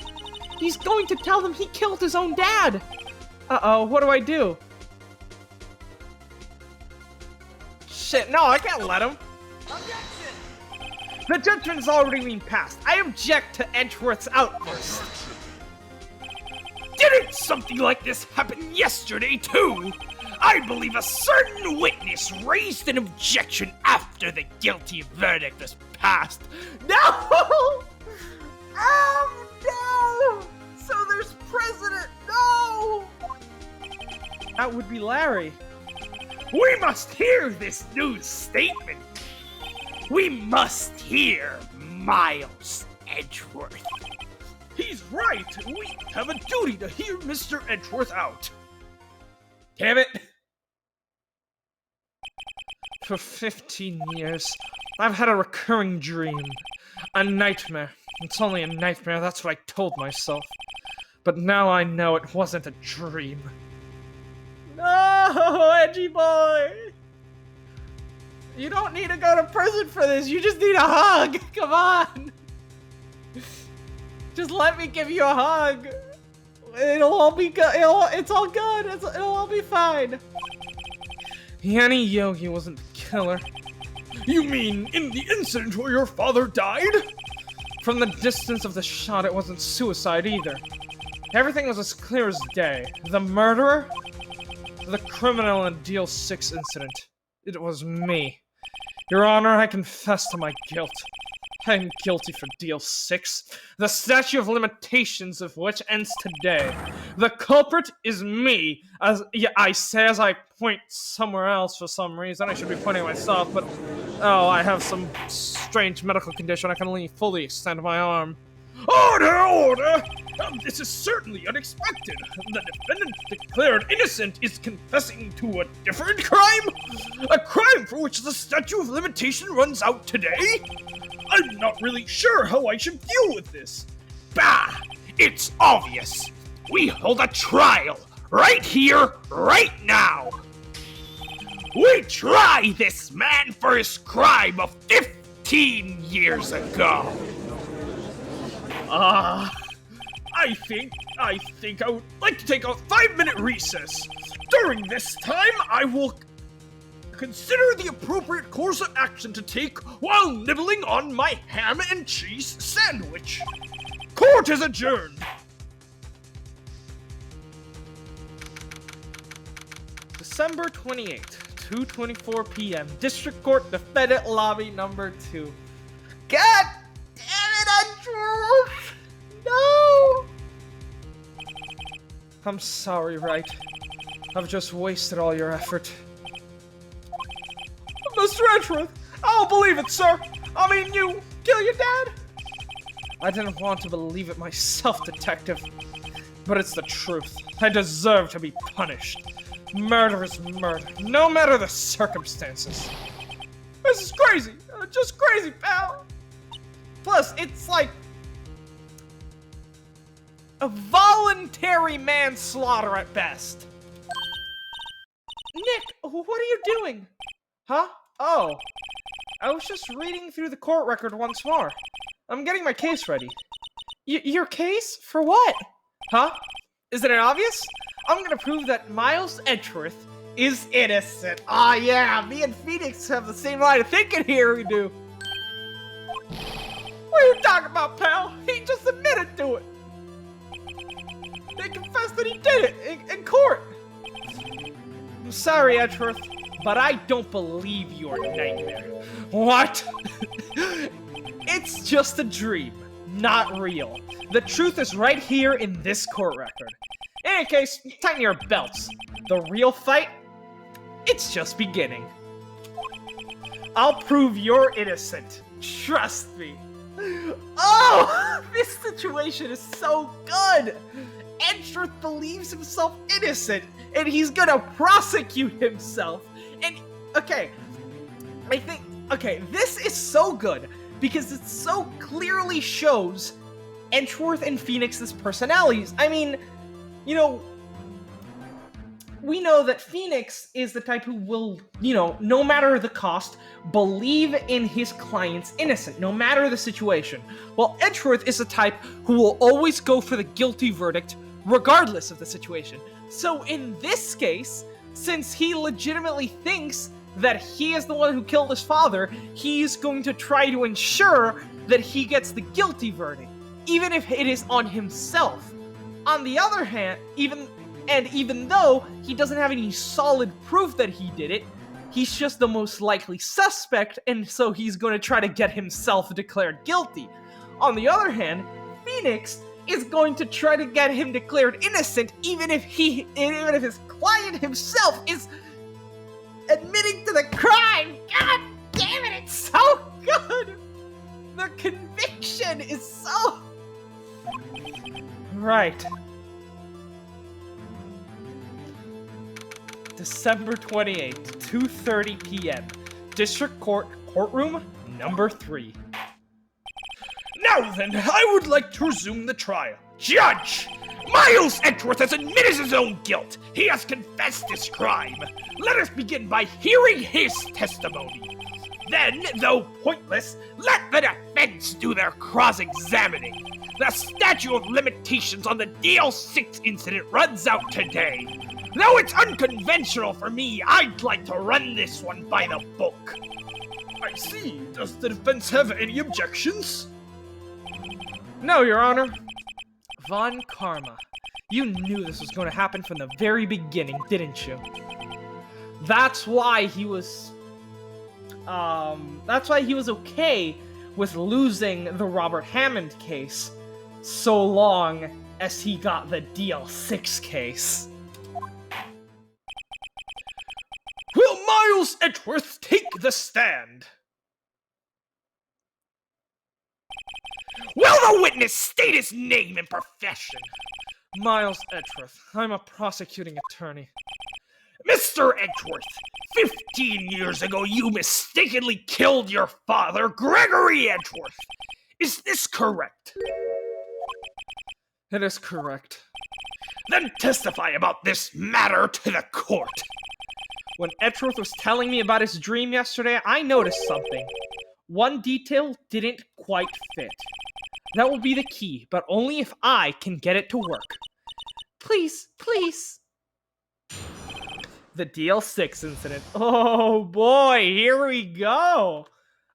Speaker 3: He's going to tell them he killed his own dad.
Speaker 1: Uh-oh, what do I do? Shit, no, I can't let him. The judgment's already been passed. I object to Edgeworth's outburst.
Speaker 4: Didn't something like this happen yesterday, too? I believe a certain witness raised an objection after the guilty verdict was passed.
Speaker 1: No! No! So there's precedent. No! That would be Larry.
Speaker 4: We must hear this news statement. We must hear Miles Edgeworth. He's right. We have a duty to hear Mr. Edgeworth out.
Speaker 1: Damn it. For 15 years, I've had a recurring dream. A nightmare. It's only a nightmare, that's what I told myself. But now I know it wasn't a dream. No, Edgy boy! You don't need to go to prison for this, you just need a hug! Come on! Just let me give you a hug! It'll all be good, it's all good, it'll all be fine! Yanni Yogi wasn't the killer.
Speaker 4: You mean in the incident where your father died?
Speaker 1: From the distance of the shot, it wasn't suicide either. Everything was as clear as day. The murderer? The criminal in Deal 6 incident. It was me. Your Honor, I confess to my guilt. I'm guilty for Deal 6, the statute of limitations of which ends today. The culprit is me, as I point somewhere else for some reason. I should be pointing at myself, but oh, I have some strange medical condition. I can only fully extend my arm.
Speaker 4: Order, order! This is certainly unexpected. The defendant declared innocent is confessing to a different crime? A crime for which the statute of limitation runs out today? I'm not really sure how I should deal with this. Bah! It's obvious. We hold a trial right here, right now. We try this man for his crime of 15 years ago. I think I would like to take a 5-minute recess. During this time, I will consider the appropriate course of action to take while nibbling on my ham and cheese sandwich. Court is adjourned.
Speaker 2: December 28th, 2:24 p.m. District Court, Defendant Lobby number 2. God damn it, Edgeworth! No! I'm sorry, Wright. I've just wasted all your effort.
Speaker 3: Mr. Edgeworth, I don't believe it, sir. I mean, you kill your dad?
Speaker 2: I didn't want to believe it myself, Detective. But it's the truth. I deserve to be punished. Murder is murder, no matter the circumstances.
Speaker 3: This is crazy. Just crazy, pal.
Speaker 2: Plus, it's like a voluntary manslaughter at best. Nick, what are you doing? Huh? Oh. I was just reading through the court record once more. I'm getting my case ready.
Speaker 3: Your case? For what?
Speaker 2: Huh? Isn't it obvious? I'm gonna prove that Miles Edgeworth is innocent. Ah, yeah, me and Phoenix have the same line of thinking here, we do.
Speaker 3: What are you talking about, pal? He just admitted to it. They confessed that he did it in court.
Speaker 2: I'm sorry, Edgeworth, but I don't believe your nightmare. What? It's just a dream, not real. The truth is right here in this court record. In any case, tighten your belts. The real fight, it's just beginning. I'll prove you're innocent. Trust me. Oh, this situation is so good. Edgeworth believes himself innocent, and he's gonna prosecute himself. And, okay, this is so good because it so clearly shows Edgeworth and Phoenix's personalities. I mean, you know, we know that Phoenix is the type who will, you know, no matter the cost, believe in his client's innocent, no matter the situation. While Edgeworth is the type who will always go for the guilty verdict, regardless of the situation. So in this case, since he legitimately thinks that he is the one who killed his father, he's going to try to ensure that he gets the guilty verdict, even if it is on himself. On the other hand, even though he doesn't have any solid proof that he did it, he's just the most likely suspect, and so he's going to try to get himself declared guilty. On the other hand, Phoenix is going to try to get him declared innocent, even if his client himself is admitting to the crime. God damn it, it's so good! The conviction is so... Right. December 28th, 2:30 p.m. District Court, courtroom number 3.
Speaker 4: Now then, I would like to resume the trial. Judge! Miles Edgeworth has admitted his own guilt. He has confessed his crime. Let us begin by hearing his testimony. Then, though pointless, let the defense do their cross-examining. The statute of limitations on the DL6 incident runs out today. Though it's unconventional for me, I'd like to run this one by the book. I see. Does the defense have any objections?
Speaker 2: No, Your Honor. Von Karma, you knew this was going to happen from the very beginning, didn't you? That's why he was okay with losing the Robert Hammond case so long as he got the DL6 case.
Speaker 4: Will Miles Edgeworth take the stand? Will the witness state his name and profession?
Speaker 2: Miles Edgeworth. I'm a prosecuting attorney.
Speaker 4: Mr. Edgeworth, 15 years ago you mistakenly killed your father, Gregory Edgeworth. Is this correct?
Speaker 2: It is correct.
Speaker 4: Then testify about this matter to the court.
Speaker 2: When Edgeworth was telling me about his dream yesterday, I noticed something. One detail didn't quite fit. That will be the key, but only if I can get it to work. Please, please. The DL6 incident. Oh boy, here we go.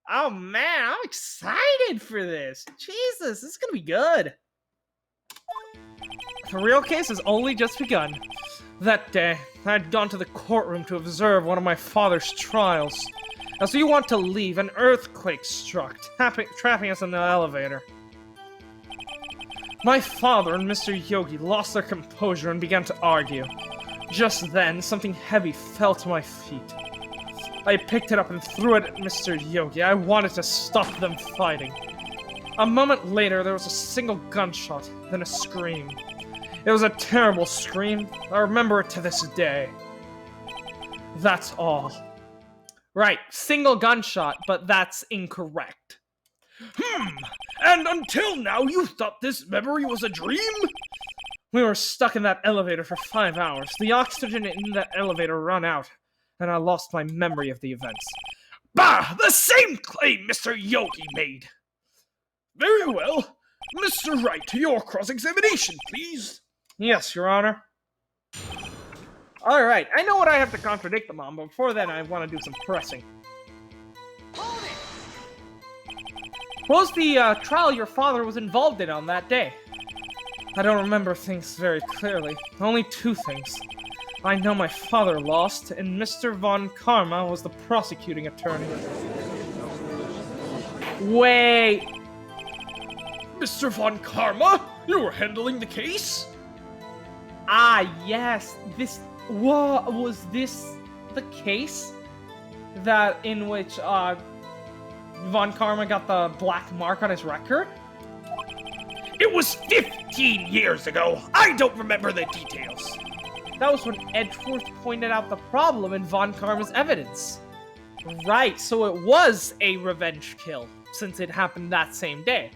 Speaker 2: Oh man, I'm excited for this. Jesus, this is gonna be good. The real case has only just begun. That day, I had gone to the courtroom to observe one of my father's trials. As we want to leave, an earthquake struck, trapping us in the elevator. My father and Mr. Yogi lost their composure and began to argue. Just then, something heavy fell to my feet. I picked it up and threw it at Mr. Yogi. I wanted to stop them fighting. A moment later, there was a single gunshot, then a scream. It was a terrible scream. I remember it to this day. That's all. Right, single gunshot, but that's incorrect.
Speaker 4: And until now you thought this memory was a dream?
Speaker 2: We were stuck in that elevator for 5 hours. The oxygen in that elevator ran out, and I lost my memory of the events.
Speaker 4: Bah! The same claim Mr. Yogi made! Very well. Mr. Wright, your cross-examination, please.
Speaker 2: Yes, Your Honor. Alright, I know what I have to contradict them on, but before then I want to do some pressing. What was the trial your father was involved in on that day? I don't remember things very clearly. Only 2 things. I know my father lost, and Mr. Von Karma was the prosecuting attorney. Wait!
Speaker 4: Mr. Von Karma, you were handling the case?
Speaker 2: Ah, yes. Was this the case that in which Von Karma got the black mark on his record?
Speaker 4: It was 15 years ago. I don't remember the details.
Speaker 2: That was when Edgeworth pointed out the problem in Von Karma's evidence. Right, so it was a revenge kill, since it happened that same day.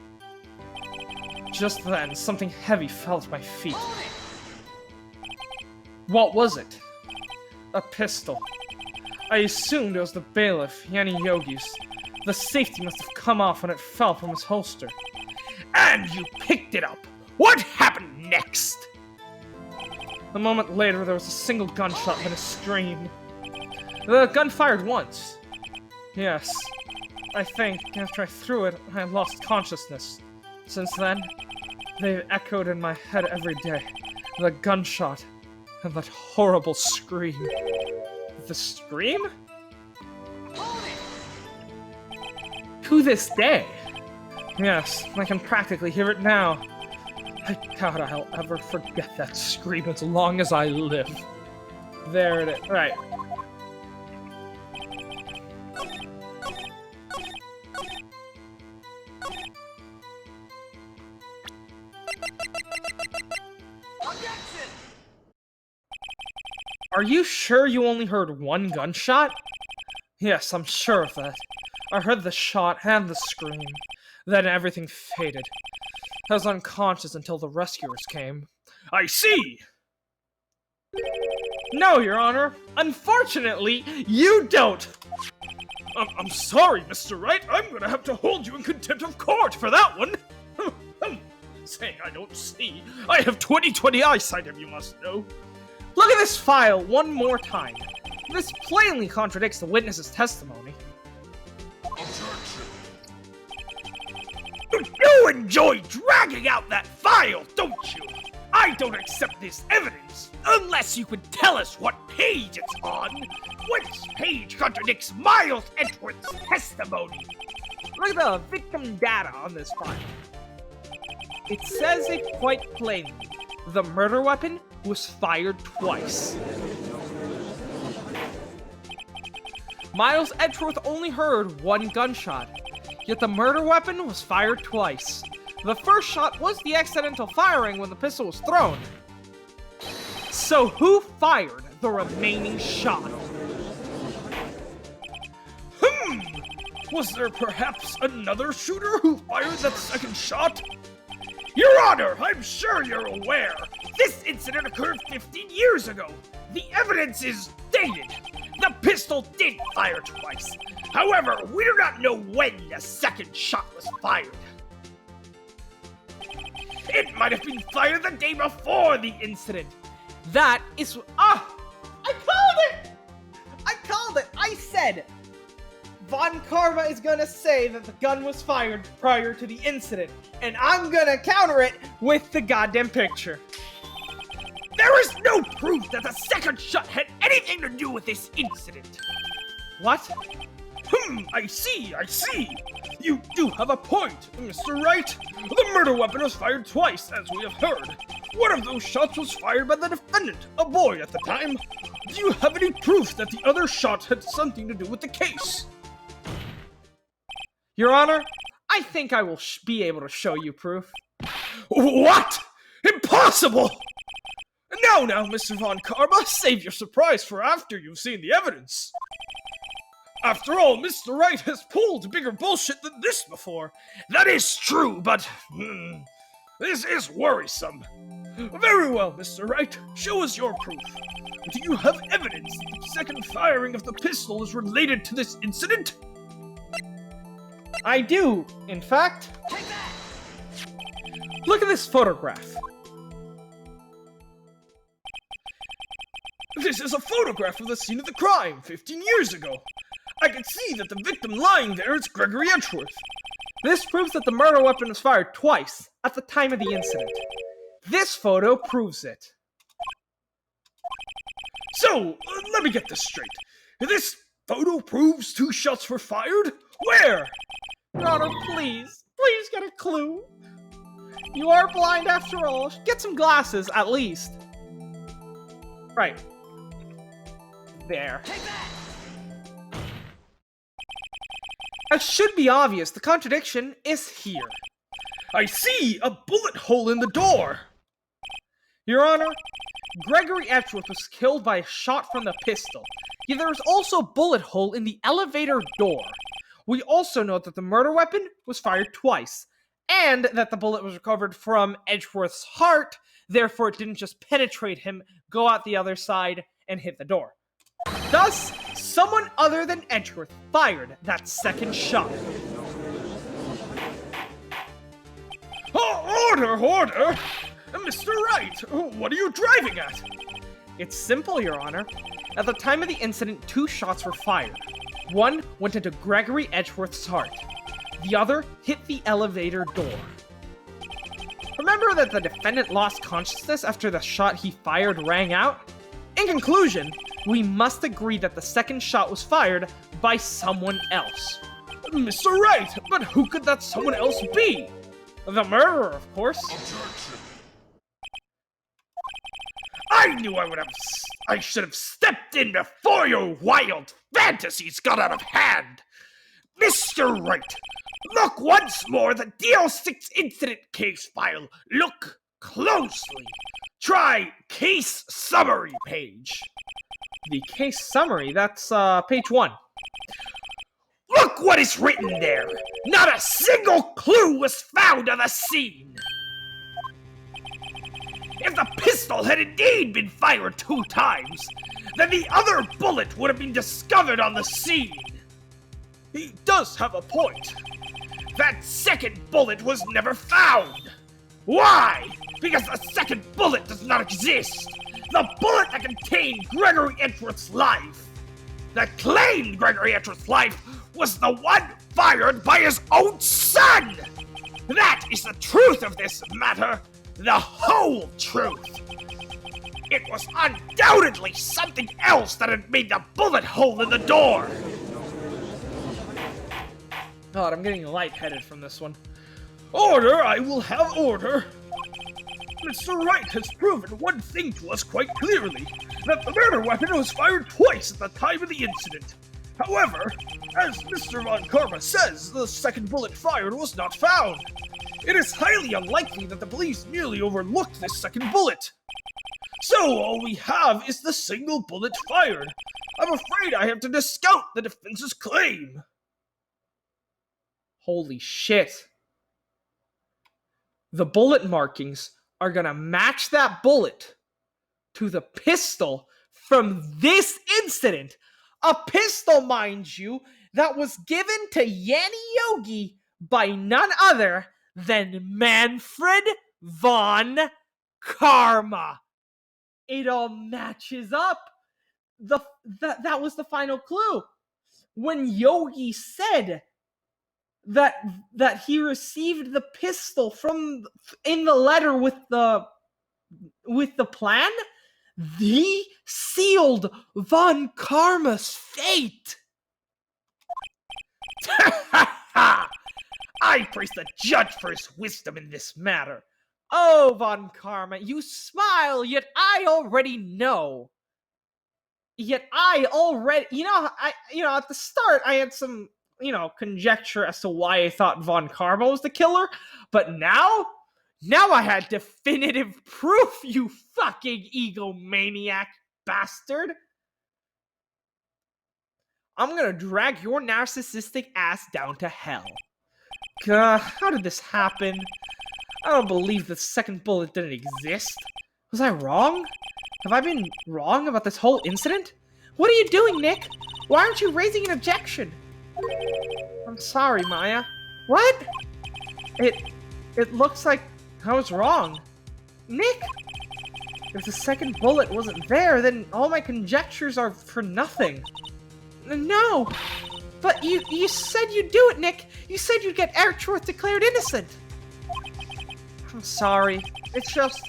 Speaker 2: Just then, something heavy fell to my feet. What was it? A pistol. I assumed it was the bailiff, Yanni Yogi's. The safety must have come off when it fell from his holster.
Speaker 4: And you picked it up. What happened next?
Speaker 2: A moment later, there was a single gunshot and a scream. The gun fired once. Yes. I think, after I threw it, I lost consciousness. Since then, they've echoed in my head every day. The gunshot and that horrible scream. The scream? To this day. Yes, I can practically hear it now. I doubt I'll ever forget that scream as long as I live. There it is. Right. Are you sure you only heard one gunshot? Yes, I'm sure of that. I heard the shot and the scream. Then everything faded. I was unconscious until the rescuers came.
Speaker 4: I see!
Speaker 2: No, Your Honor. Unfortunately, you don't!
Speaker 4: I'm sorry, Mr. Wright. I'm gonna have to hold you in contempt of court for that one. Saying I don't see. I have 20/20 eyesight, if you must know.
Speaker 2: Look at this file one more time. This plainly contradicts the witness's testimony.
Speaker 4: You enjoy dragging out that file, don't you? I don't accept this evidence unless you can tell us what page it's on. Which page contradicts Miles Edgeworth's testimony?
Speaker 2: Look at the victim data on this file. It says it quite plainly. The murder weapon was fired twice. Miles Edgeworth only heard one gunshot,
Speaker 3: Yet the murder weapon was fired twice. The first shot was the accidental firing when the pistol was thrown. So who fired the remaining shot?
Speaker 4: Was there perhaps another shooter who fired that second shot? Your Honor, I'm sure you're aware. This incident occurred 15 years ago. The evidence is dated. The pistol did fire twice. However, we do not know when the second shot was fired. It might have been fired the day before the incident.
Speaker 3: That is...
Speaker 1: I called it! I called it! I said... Von Karma is gonna say that the gun was fired prior to the incident, and I'm gonna counter it with the goddamn picture.
Speaker 4: There is no proof that the second shot had anything to do with this incident.
Speaker 1: What?
Speaker 4: I see. You do have a point, Mr. Wright. The murder weapon was fired twice, as we have heard. One of those shots was fired by the defendant, a boy at the time. Do you have any proof that the other shot had something to do with the case?
Speaker 1: Your Honor, I think I will be able to show you proof.
Speaker 4: What? Impossible! Now, Mr. Von Karma, save your surprise for after you've seen the evidence. After all, Mr. Wright has pulled bigger bullshit than this before. That is true, but this is worrisome. Very well, Mr. Wright, show us your proof. Do you have evidence that the second firing of the pistol is related to this incident?
Speaker 1: I do, in fact. Look at this photograph.
Speaker 4: This is a photograph of the scene of the crime 15 years ago. I can see that the victim lying there is Gregory Edgeworth.
Speaker 1: This proves that the murder weapon was fired twice at the time of the incident. This photo proves it.
Speaker 4: So, let me get this straight. This photo proves 2 shots were fired? Where?
Speaker 1: Your Honor, please get a clue. You are blind after all. Get some glasses, at least. Right. There. It should be obvious. The contradiction is here.
Speaker 4: I see a bullet hole in the door.
Speaker 1: Your Honor, Gregory Edgeworth was killed by a shot from the pistol. Yet there is also a bullet hole in the elevator door. We also note that the murder weapon was fired twice, and that the bullet was recovered from Edgeworth's heart, therefore it didn't just penetrate him, go out the other side, and hit the door. Thus, someone other than Edgeworth fired that second shot.
Speaker 4: Order! Mr. Wright, what are you driving at?
Speaker 1: It's simple, Your Honor. At the time of the incident, 2 shots were fired. One went into Gregory Edgeworth's heart. The other hit the elevator door. Remember that the defendant lost consciousness after the shot he fired rang out? In conclusion, we must agree that the second shot was fired by someone else.
Speaker 4: Mr. Wright, but who could that someone else be?
Speaker 1: The murderer, of course.
Speaker 4: I knew I should have stepped in before your wild fantasies got out of hand. Mr. Wright, look once more the DL6 incident case file. Look closely. Try case summary page.
Speaker 1: The case summary, that's page 1.
Speaker 4: Look what is written there. Not a single clue was found on the scene. If the pistol had indeed been fired 2 times, then the other bullet would have been discovered on the scene. He does have a point. That second bullet was never found. Why? Because the second bullet does not exist. The bullet that contained Gregory Edgeworth's life, that claimed Gregory Edgeworth's life, was the one fired by his own son. That is the truth of this matter. The whole truth. It was undoubtedly something else that had made the bullet hole in the door.
Speaker 1: God, I'm getting lightheaded from this one.
Speaker 4: Order, I will have order. Mr. Wright has proven one thing to us quite clearly, that the murder weapon was fired twice at the time of the incident. However, as Mr. Von Karma says, the second bullet fired was not found. It is highly unlikely that the police merely overlooked this second bullet. So all we have is the single bullet fired. I'm afraid I have to discount the defense's claim.
Speaker 1: Holy shit. The bullet markings are gonna match that bullet to the pistol from this incident. A pistol, mind you, that was given to Yanni Yogi by none other than Manfred von Karma. It all matches up. That was the final clue. When Yogi said that he received the pistol from in the letter with the plan, he sealed Von Karma's fate.
Speaker 2: I praise the judge for his wisdom in this matter.
Speaker 1: Oh, Von Karma, you smile, yet I already know. At the start, I had some, conjecture as to why I thought Von Karma was the killer, but now I had definitive proof, you fucking egomaniac bastard. I'm gonna drag your narcissistic ass down to hell. How did this happen? I don't believe the second bullet didn't exist. Was I wrong? Have I been wrong about this whole incident? What are you doing, Nick? Why aren't you raising an objection? I'm sorry, Maya. What? It looks like I was wrong. Nick? If the second bullet wasn't there, then all my conjectures are for nothing. No! But you said you'd do it, Nick! You said you'd get Edgeworth declared innocent! I'm sorry. It's just...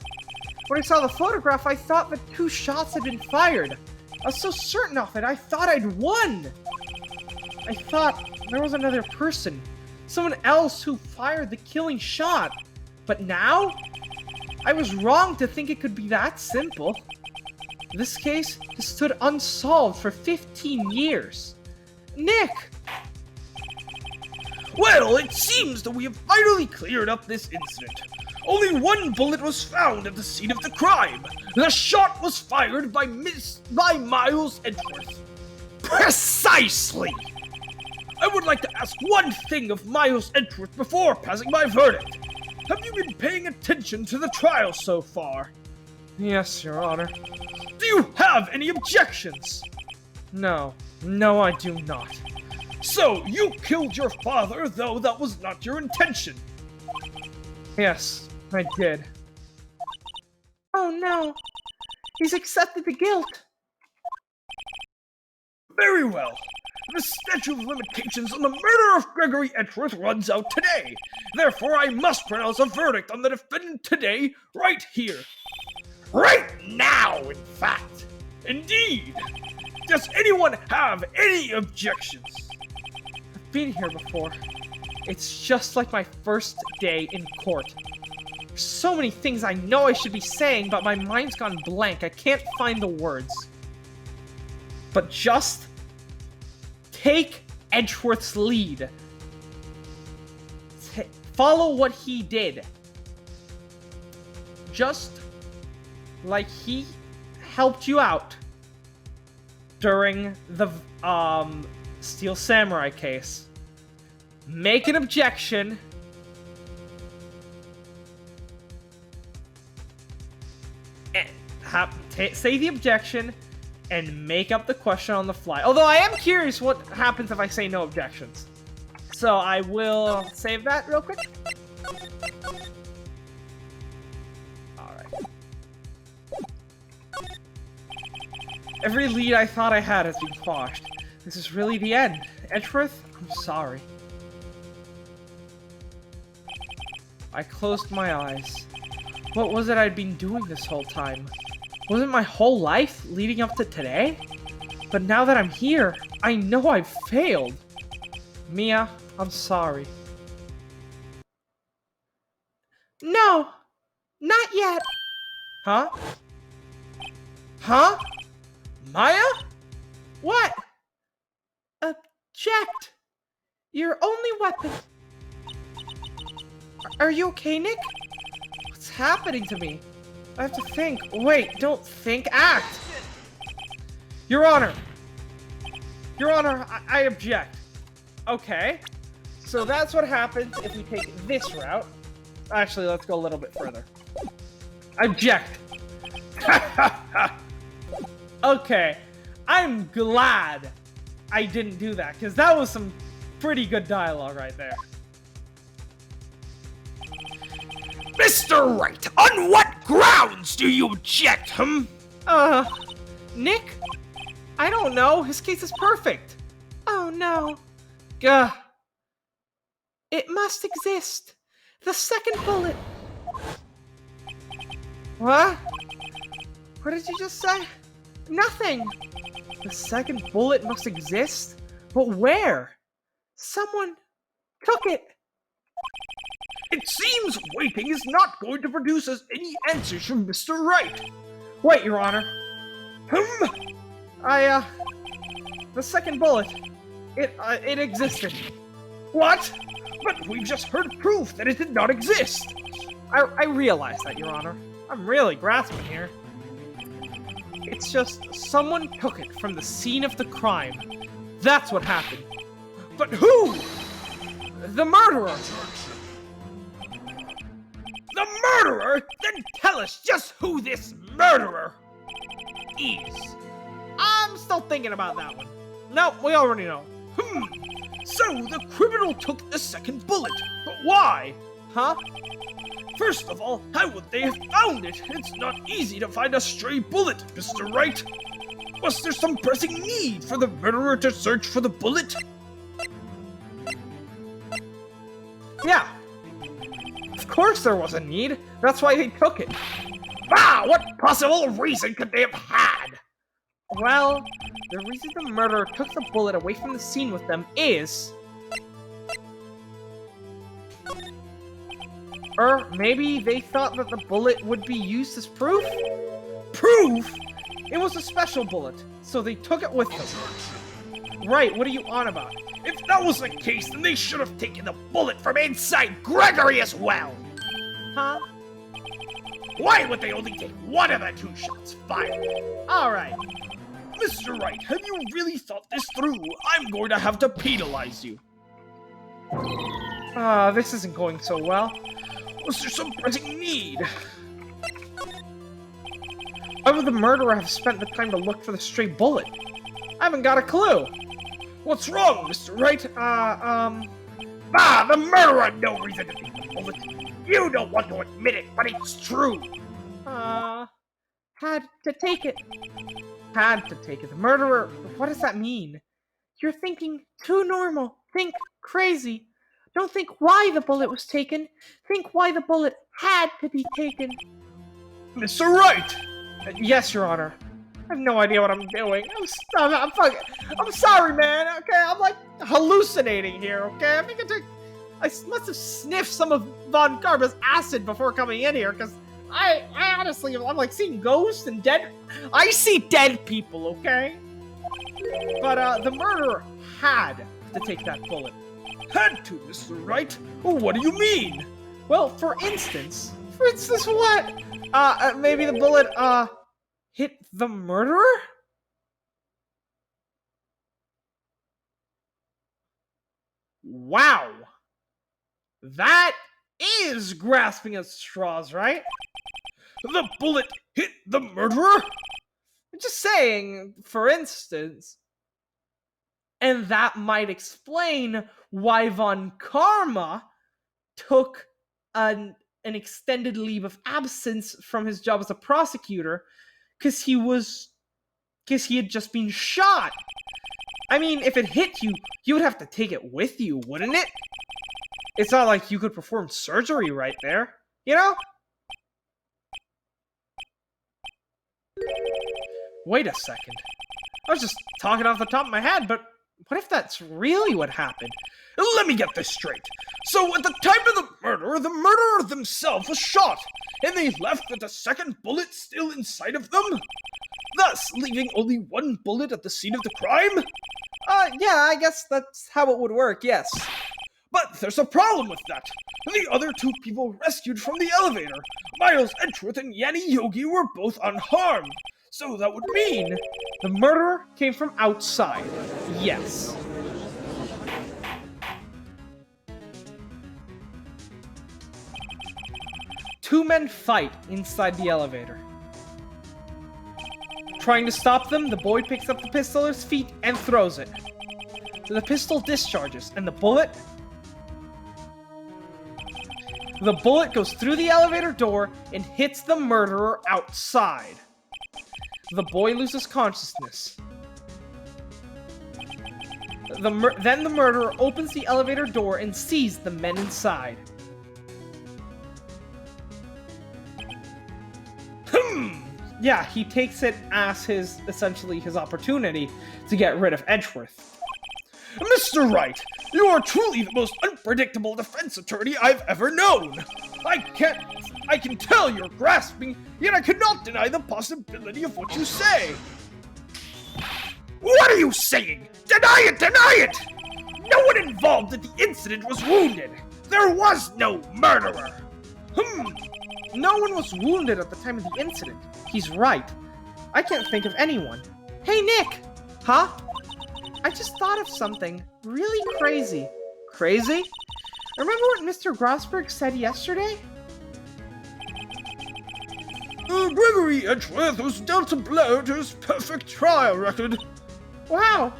Speaker 1: when I saw the photograph, I thought that 2 shots had been fired. I was so certain of it, I thought I'd won! I thought there was another person. Someone else who fired the killing shot. But now? I was wrong to think it could be that simple. This case has stood unsolved for 15 years. Nick!
Speaker 4: Well, it seems that we have finally cleared up this incident. Only 1 bullet was found at the scene of the crime. The shot was fired by Miles Edgeworth. Precisely! I would like to ask one thing of Miles Edgeworth before passing my verdict. Have you been paying attention to the trial so far?
Speaker 1: Yes, Your Honor.
Speaker 4: Do you have any objections?
Speaker 1: No, I do not.
Speaker 4: So, you killed your father, though that was not your intention.
Speaker 1: Yes, I did. Oh no, he's accepted the guilt.
Speaker 4: Very well. The statute of limitations on the murder of Gregory Edgeworth runs out today. Therefore, I must pronounce a verdict on the defendant today, right here. Right now, in fact. Indeed. Does anyone have any objections?
Speaker 1: I've been here before. It's just like my first day in court. There's so many things I know I should be saying, but my mind's gone blank. I can't find the words. But just take Edgeworth's lead. Follow what he did. Just like he helped you out during the Steel Samurai case. Make an objection. And say the objection and make up the question on the fly. Although I am curious what happens if I say no objections. So I will save that real quick. Alright. Every lead I thought I had has been quashed. This is really the end. Edgeworth, I'm sorry. I closed my eyes. What was it I'd been doing this whole time? Wasn't my whole life leading up to today? But now that I'm here, I know I've failed. Mia, I'm sorry. No, not yet. Huh? Huh? Maya? What?
Speaker 3: object! Your only weapon. Are you okay, Nick? What's happening to me? I have to think. Wait, don't think, act!
Speaker 1: Your Honor! Your Honor, I object. Okay. So that's what happens if we take this route. Actually, let's go a little bit further. Object. Okay. I'm glad I didn't do that, because that was some pretty good dialogue right there.
Speaker 4: Mr. Wright, on what grounds do you object,
Speaker 3: Nick? I don't know. His case is perfect. Oh no. Gah. It must exist. The second bullet. What? What did you just say? Nothing. The second bullet must exist? But where? Someone took it.
Speaker 4: It seems waiting is not going to produce us any answers from Mr. Wright.
Speaker 1: Wait, Your Honor. The second bullet. It existed.
Speaker 4: What? But we've just heard proof that it did not exist.
Speaker 1: I realize that, Your Honor. I'm really grasping here. It's just someone took it from the scene of the crime. That's what happened.
Speaker 4: But who?
Speaker 1: The murderer!
Speaker 4: The murderer? Then tell us just who this murderer is.
Speaker 1: I'm still thinking about that one. No, we already know.
Speaker 4: So the criminal took the second bullet. But why?
Speaker 1: Huh?
Speaker 4: First of all, how would they have found it? It's not easy to find a stray bullet, Mr. Wright. Was there some pressing need for the murderer to search for the bullet?
Speaker 1: Yeah. Of course there was a need. That's why they took it.
Speaker 4: Ah, what possible reason could they have had?
Speaker 1: Well, the reason the murderer took the bullet away from the scene with them is... Or maybe they thought that the bullet would be used as proof?
Speaker 4: Proof?
Speaker 1: It was a special bullet, so they took it with them. Right, what are you on about?
Speaker 4: If that was the case, then they should have taken the bullet from inside Gregory as well.
Speaker 1: Huh?
Speaker 4: Why would they only take one of the two shots fired?
Speaker 1: Alright.
Speaker 4: Mr. Wright, have you really thought this through? I'm going to have to penalize you.
Speaker 1: This isn't going so well.
Speaker 4: Was there some pressing need?
Speaker 1: Why would the murderer have spent the time to look for the stray bullet? I haven't got a clue.
Speaker 4: What's wrong, Mr. Wright? The murderer had no reason to take the bullet. You don't want to admit it, but it's true.
Speaker 1: Had to take it. Had to take it. The murderer, what does that mean? You're thinking too normal. Think crazy. Don't think why the bullet was taken. Think why the bullet had to be taken.
Speaker 4: Mr. Wright!
Speaker 1: Yes, Your Honor. I have no idea what I'm doing. I'm sorry, man. Okay, I'm like hallucinating here. Okay, I think I must have sniffed some of Von Karma's acid before coming in here, because I honestly, I'm like seeing ghosts and dead. I see dead people. Okay, but the murderer had to take that bullet.
Speaker 4: Had to, Mr. Wright? What do you mean?
Speaker 1: Well, for instance what? Maybe the bullet hit the murderer? Wow. That is grasping at straws, right?
Speaker 4: The bullet hit the murderer?
Speaker 1: I'm just saying, for instance. And that might explain why Von Karma took an extended leave of absence from his job as a prosecutor, because he had just been shot. I mean, if it hit you, you would have to take it with you, wouldn't it? It's not like you could perform surgery right there, you know? Wait a second. I was just talking off the top of my head, but what if that's really what happened?
Speaker 4: Let me get this straight. So, at the time of the murderer themselves was shot, and they left with the second bullet still inside of them? Thus, leaving only one bullet at the scene of the crime?
Speaker 1: Yeah, I guess that's how it would work, yes.
Speaker 4: But there's a problem with that. The other two people rescued from the elevator, Miles Edgeworth and Yanni Yogi, were both unharmed. So that would mean
Speaker 1: The murderer came from outside, yes. Two men fight inside the elevator. Trying to stop them, the boy picks up the pistol at his feet and throws it. The pistol discharges, and the bullet goes through the elevator door and hits the murderer outside. The boy loses consciousness. Then the murderer opens the elevator door and sees the men inside. Yeah, he takes it as essentially his opportunity to get rid of Edgeworth.
Speaker 4: Mr. Wright, you are truly the most unpredictable defense attorney I've ever known. I can tell you're grasping, yet I cannot deny the possibility of what you say. What are you saying? Deny it! Deny it! No one involved in the incident was wounded. There was no murderer.
Speaker 1: No one was wounded at the time of the incident. He's right. I can't think of anyone. Hey, Nick! Huh? I just thought of something really crazy. Crazy? Remember what Mr. Grossberg said yesterday?
Speaker 4: Gregory Edgeworth was dealt a blow to his perfect trial record.
Speaker 1: Wow!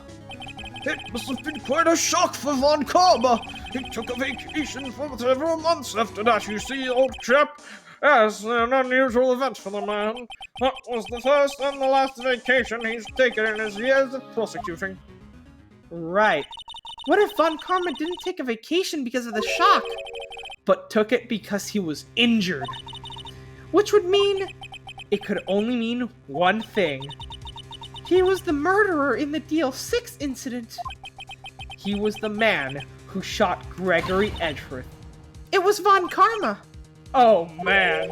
Speaker 4: It must have been quite a shock for Von Karma. He took a vacation for several months after that, you see, old chap. Yes, an unusual event for the man. That was the first and the last vacation he's taken in his years of prosecuting.
Speaker 1: Right. What if Von Karma didn't take a vacation because of the shock, but took it because he was injured? Which would mean it could only mean one thing. He was the murderer in the DL6 incident. He was the man who shot Gregory Edgeworth. It was Von Karma.
Speaker 4: Oh, man.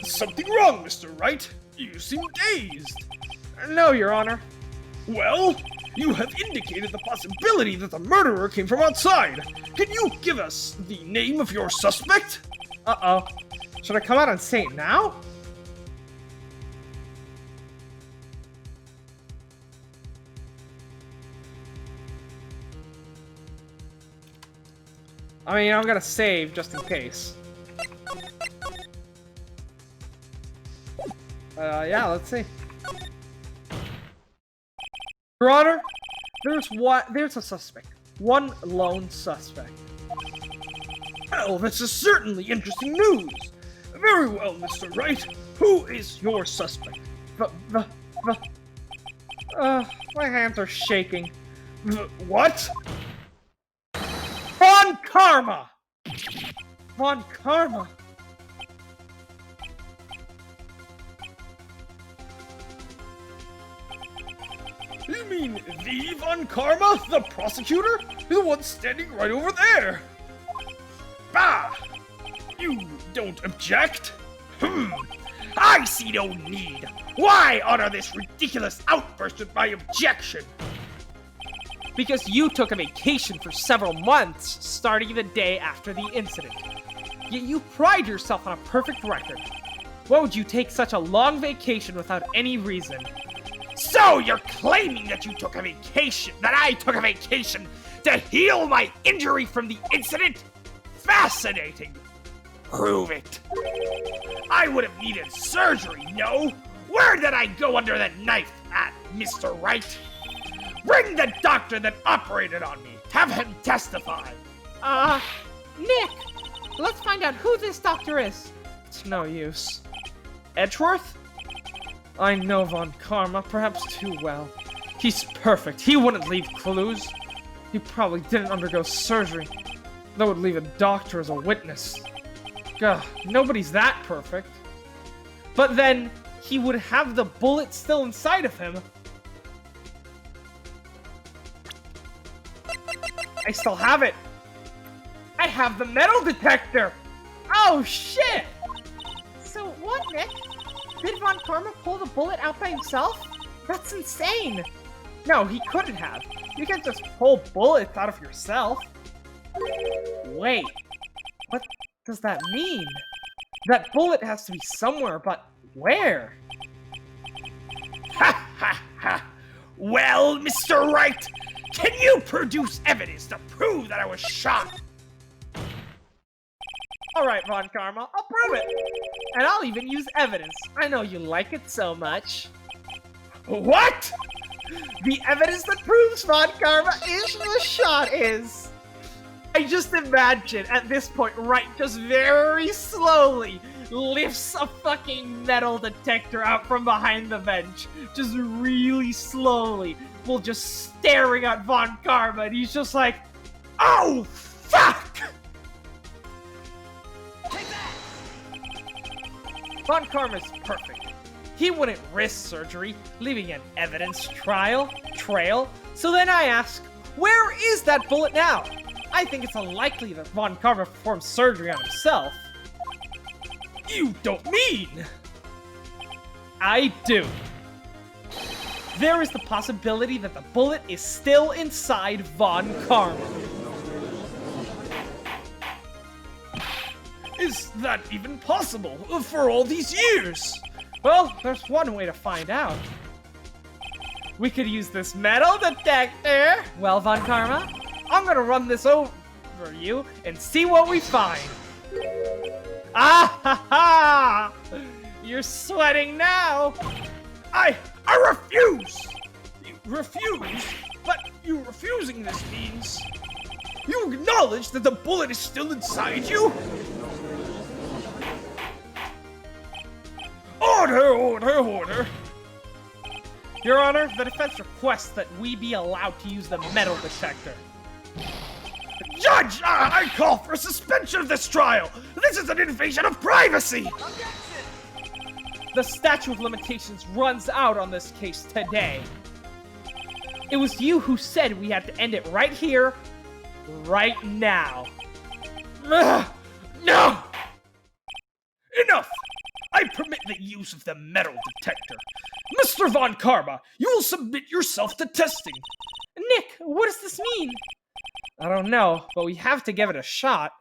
Speaker 4: Something wrong, Mr. Wright. You seem dazed.
Speaker 1: No, Your Honor.
Speaker 4: Well, you have indicated the possibility that the murderer came from outside. Can you give us the name of your suspect?
Speaker 1: Uh-oh. Should I come out and say it now? I mean, I'm gonna save just in case. Yeah, let's see. Your Honor, there's a suspect. One lone suspect.
Speaker 4: Well, this is certainly interesting news. Very well, Mr. Wright. Who is your suspect?
Speaker 1: My hands are shaking.
Speaker 4: What?
Speaker 1: Von Karma! Von Karma!
Speaker 4: You mean the Von Karma, the prosecutor? The one standing right over there. Bah! You don't object? I see no need. Why honor this ridiculous outburst with my objection?
Speaker 1: Because you took a vacation for several months, starting the day after the incident. Yet you pride yourself on a perfect record. Why would you take such a long vacation without any reason?
Speaker 4: So you're claiming that you took a vacation, that I took a vacation to heal my injury from the incident? Fascinating. Prove it. I would have needed surgery, no? Where did I go under the knife at, Mr. Wright? Bring the doctor that operated on me. Have him testify.
Speaker 3: Nick, let's find out who this doctor is.
Speaker 1: It's no use. Edgeworth? I know Von Karma perhaps too well. He's perfect. He wouldn't leave clues. He probably didn't undergo surgery. That would leave a doctor as a witness. Gah, nobody's that perfect. But then, he would have the bullet still inside of him. I still have it. I have the metal detector. Oh, shit!
Speaker 3: So what, Nick? Did Von Karma pull the bullet out by himself? That's insane.
Speaker 1: No, he couldn't have. You can't just pull bullets out of yourself. Wait, what does that mean? That bullet has to be somewhere, but where?
Speaker 4: Ha ha ha! Well, Mr. Wright, can you produce evidence to prove that I was shot?
Speaker 1: Alright, Von Karma, I'll prove it. And I'll even use evidence. I know you like it so much.
Speaker 4: What?
Speaker 1: The evidence that proves Von Karma is the shot is... I just imagine, at this point, Wright just very slowly lifts a fucking metal detector out from behind the bench. Just really slowly, while just staring at Von Karma, and he's just like, "Oh, fuck!" Von Karma's perfect. He wouldn't risk surgery, leaving an evidence trail. So then I ask, where is that bullet now? I think it's unlikely that Von Karma performed surgery on himself.
Speaker 4: You don't mean?
Speaker 1: I do. There is the possibility that the bullet is still inside Von Karma.
Speaker 4: Is that even possible for all these years?
Speaker 1: Well, there's one way to find out. We could use this metal detector. Well, Von Karma, I'm gonna run this over you and see what we find. Ah ha ha! You're sweating now.
Speaker 4: I refuse! You refuse? But you refusing this means... You acknowledge that the bullet is still inside you? Order!
Speaker 1: Your Honor, the defense requests that we be allowed to use the metal detector.
Speaker 4: Judge, I call for a suspension of this trial! This is an invasion of privacy!
Speaker 1: The statute of limitations runs out on this case today. It was you who said we had to end it right here, right now.
Speaker 4: No! Enough! I permit the use of the metal detector. Mr. Von Karma, you will submit yourself to testing.
Speaker 1: Nick, what does this mean? I don't know, but we have to give it a shot.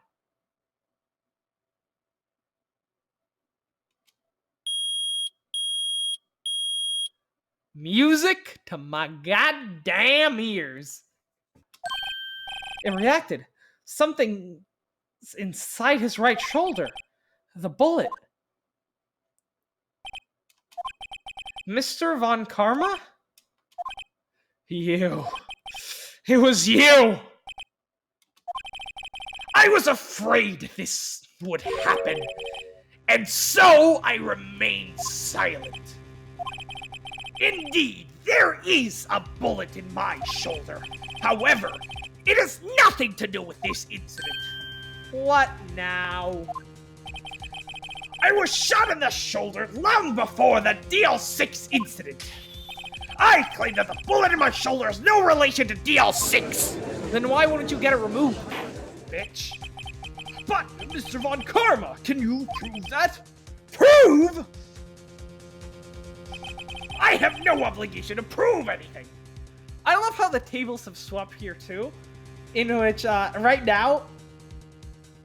Speaker 1: Music to my goddamn ears. It reacted. Something inside his right shoulder. The bullet. Mr. Von Karma? You. It was you!
Speaker 4: I was afraid this would happen, and so I remained silent. Indeed, there is a bullet in my shoulder. However, it has nothing to do with this incident.
Speaker 1: What now?
Speaker 4: I was shot in the shoulder long before the DL6 incident. I claim that the bullet in my shoulder has no relation to DL6.
Speaker 1: Then why wouldn't you get it removed, bitch?
Speaker 4: But, Mr. Von Karma, can you prove that? Prove? I have no obligation to prove anything.
Speaker 1: I love how the tables have swapped here too, in which right now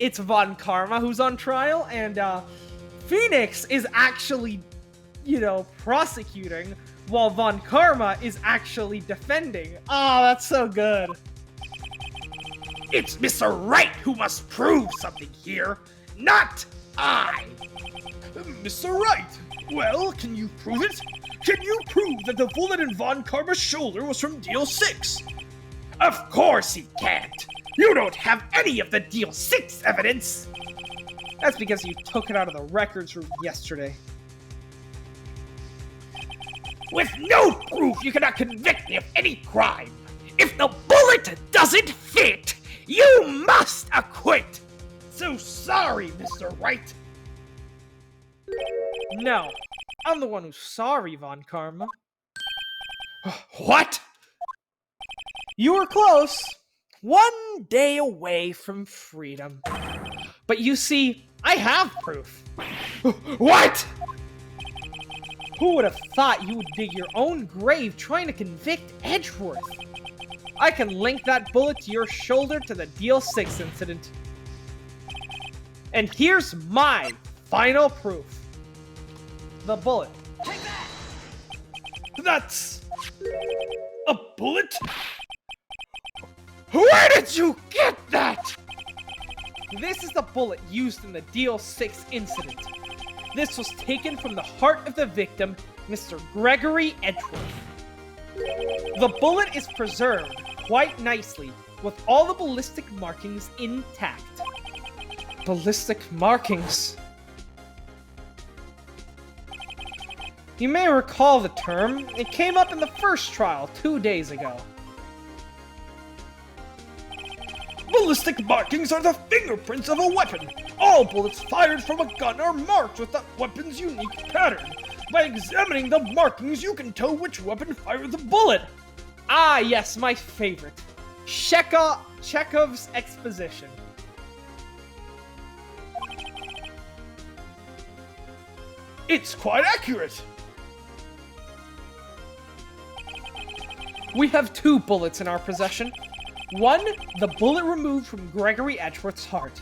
Speaker 1: it's Von Karma who's on trial, and Phoenix is actually, prosecuting, while Von Karma is actually defending. Oh, that's so good.
Speaker 4: It's Mr. Wright who must prove something here, not I. Mr. Wright, well, can you prove it? Can you prove that the bullet in Von Karma's shoulder was from DL6? Of course he can't. You don't have any of the DL6 evidence.
Speaker 1: That's because you took it out of the records room yesterday.
Speaker 4: With no proof, you cannot convict me of any crime. If the bullet doesn't fit, you must acquit. So sorry, Mr. Wright.
Speaker 1: No, I'm the one who's sorry, Von Karma.
Speaker 4: What?
Speaker 1: You were close. 1 day away from freedom. But you see, I have proof.
Speaker 4: What?
Speaker 1: Who would have thought you would dig your own grave trying to convict Edgeworth? I can link that bullet to your shoulder to the Deal 6 incident. And here's my final proof. The bullet.
Speaker 4: That's a bullet?
Speaker 1: Where did you get that? This is the bullet used in the Deal 6 incident. This was taken from the heart of the victim, Mr. Gregory Edgeworth. The bullet is preserved quite nicely, with all the ballistic markings intact. Ballistic markings? You may recall the term. It came up in the first trial 2 days ago.
Speaker 4: Ballistic markings are the fingerprints of a weapon. All bullets fired from a gun are marked with that weapon's unique pattern. By examining the markings, you can tell which weapon fired the bullet.
Speaker 1: Ah, yes, my favorite. Chekhov's exposition.
Speaker 4: It's quite accurate.
Speaker 1: We have 2 bullets in our possession. One, the bullet removed from Gregory Edgeworth's heart.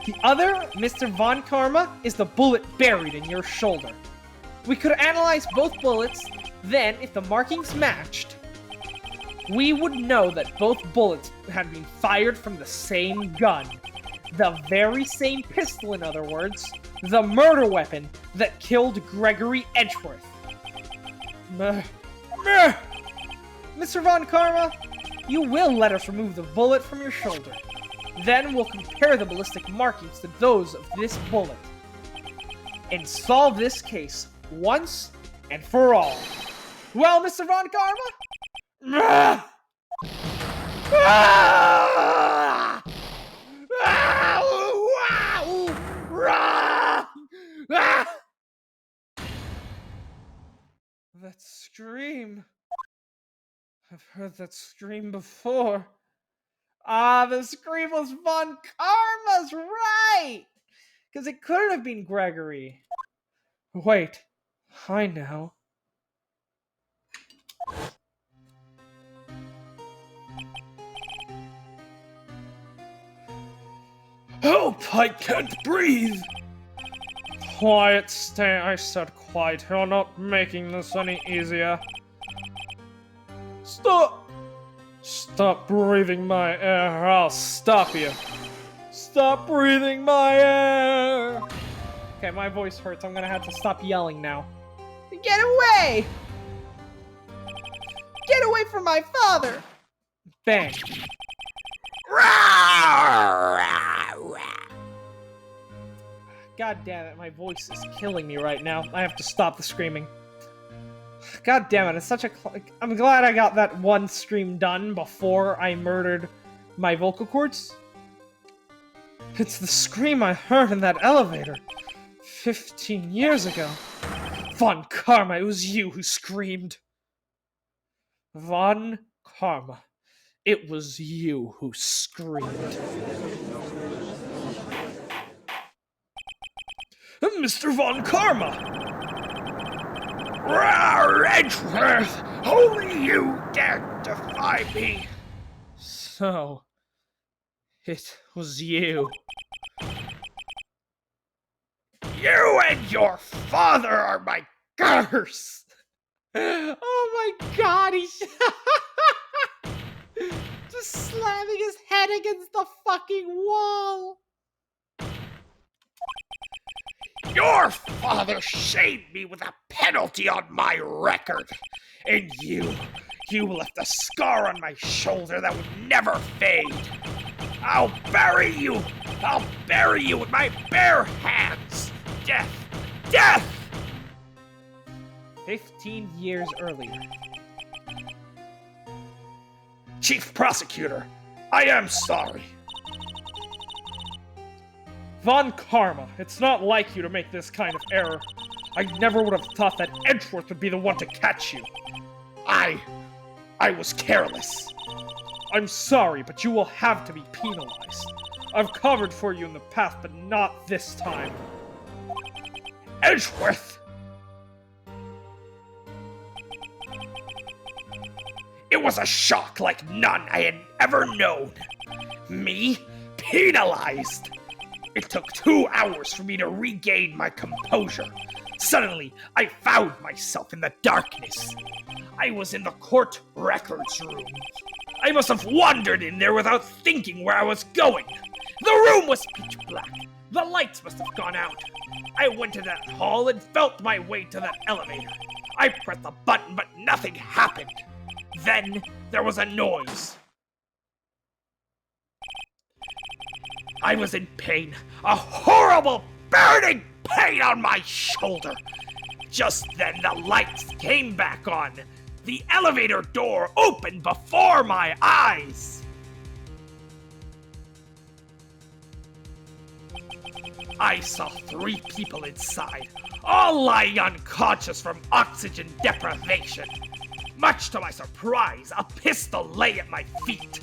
Speaker 1: The other, Mr. Von Karma, is the bullet buried in your shoulder. We could analyze both bullets, then, if the markings matched, we would know that both bullets had been fired from the same gun. The very same pistol, in other words. The murder weapon that killed Gregory Edgeworth. Mr. Von Karma, you will let us remove the bullet from your shoulder. Then we'll compare the ballistic markings to those of this bullet. And solve this case once and for all. Well, Mr. Von Karma? That scream. I've heard that scream before. Ah, the scream was Von Karma's, right! Because it couldn't have been Gregory. Wait, I know.
Speaker 4: Help! I can't breathe!
Speaker 1: Quiet, stay. I said quiet. You're not making this any easier. Stop! Stop breathing my air, or I'll stop you. Stop breathing my air! Okay, my voice hurts. I'm gonna have to stop yelling now. Get away! Get away from my father! Bang. God damn it, my voice is killing me right now. I have to stop the screaming. God damn it, it's such a... I'm glad I got that one scream done before I murdered my vocal cords. It's the scream I heard in that elevator 15 years ago. Von Karma, it was you who screamed. Von Karma, it was you who screamed.
Speaker 4: Mr. Von Karma! Rawr, Edgeworth! Only you dare defy me!
Speaker 1: So, it was you.
Speaker 4: You and your father are my curse!
Speaker 1: Oh my god, he's just slamming his head against the fucking wall.
Speaker 4: Your father shamed me with a penalty on my record. And you left a scar on my shoulder that would never fade. I'll bury you with my bare hands. Death, death!
Speaker 1: 15 years earlier.
Speaker 4: Chief Prosecutor, I am sorry.
Speaker 1: Von Karma, it's not like you to make this kind of error. I never would have thought that Edgeworth would be the one to catch you.
Speaker 4: I was careless.
Speaker 1: I'm sorry, but you will have to be penalized. I've covered for you in the past, but not this time.
Speaker 4: Edgeworth! was a shock like none I had ever known. Me? Penalized? It took 2 hours for me to regain my composure. Suddenly, I found myself in the darkness. I was in the court records room. I must have wandered in there without thinking where I was going. The room was pitch black. The lights must have gone out. I went to that hall and felt my way to that elevator. I pressed the button, but nothing happened. Then there was a noise. I was in pain, a horrible, burning pain on my shoulder. Just then the lights came back on. The elevator door opened before my eyes. I saw 3 people inside, all lying unconscious from oxygen deprivation. Much to my surprise, a pistol lay at my feet.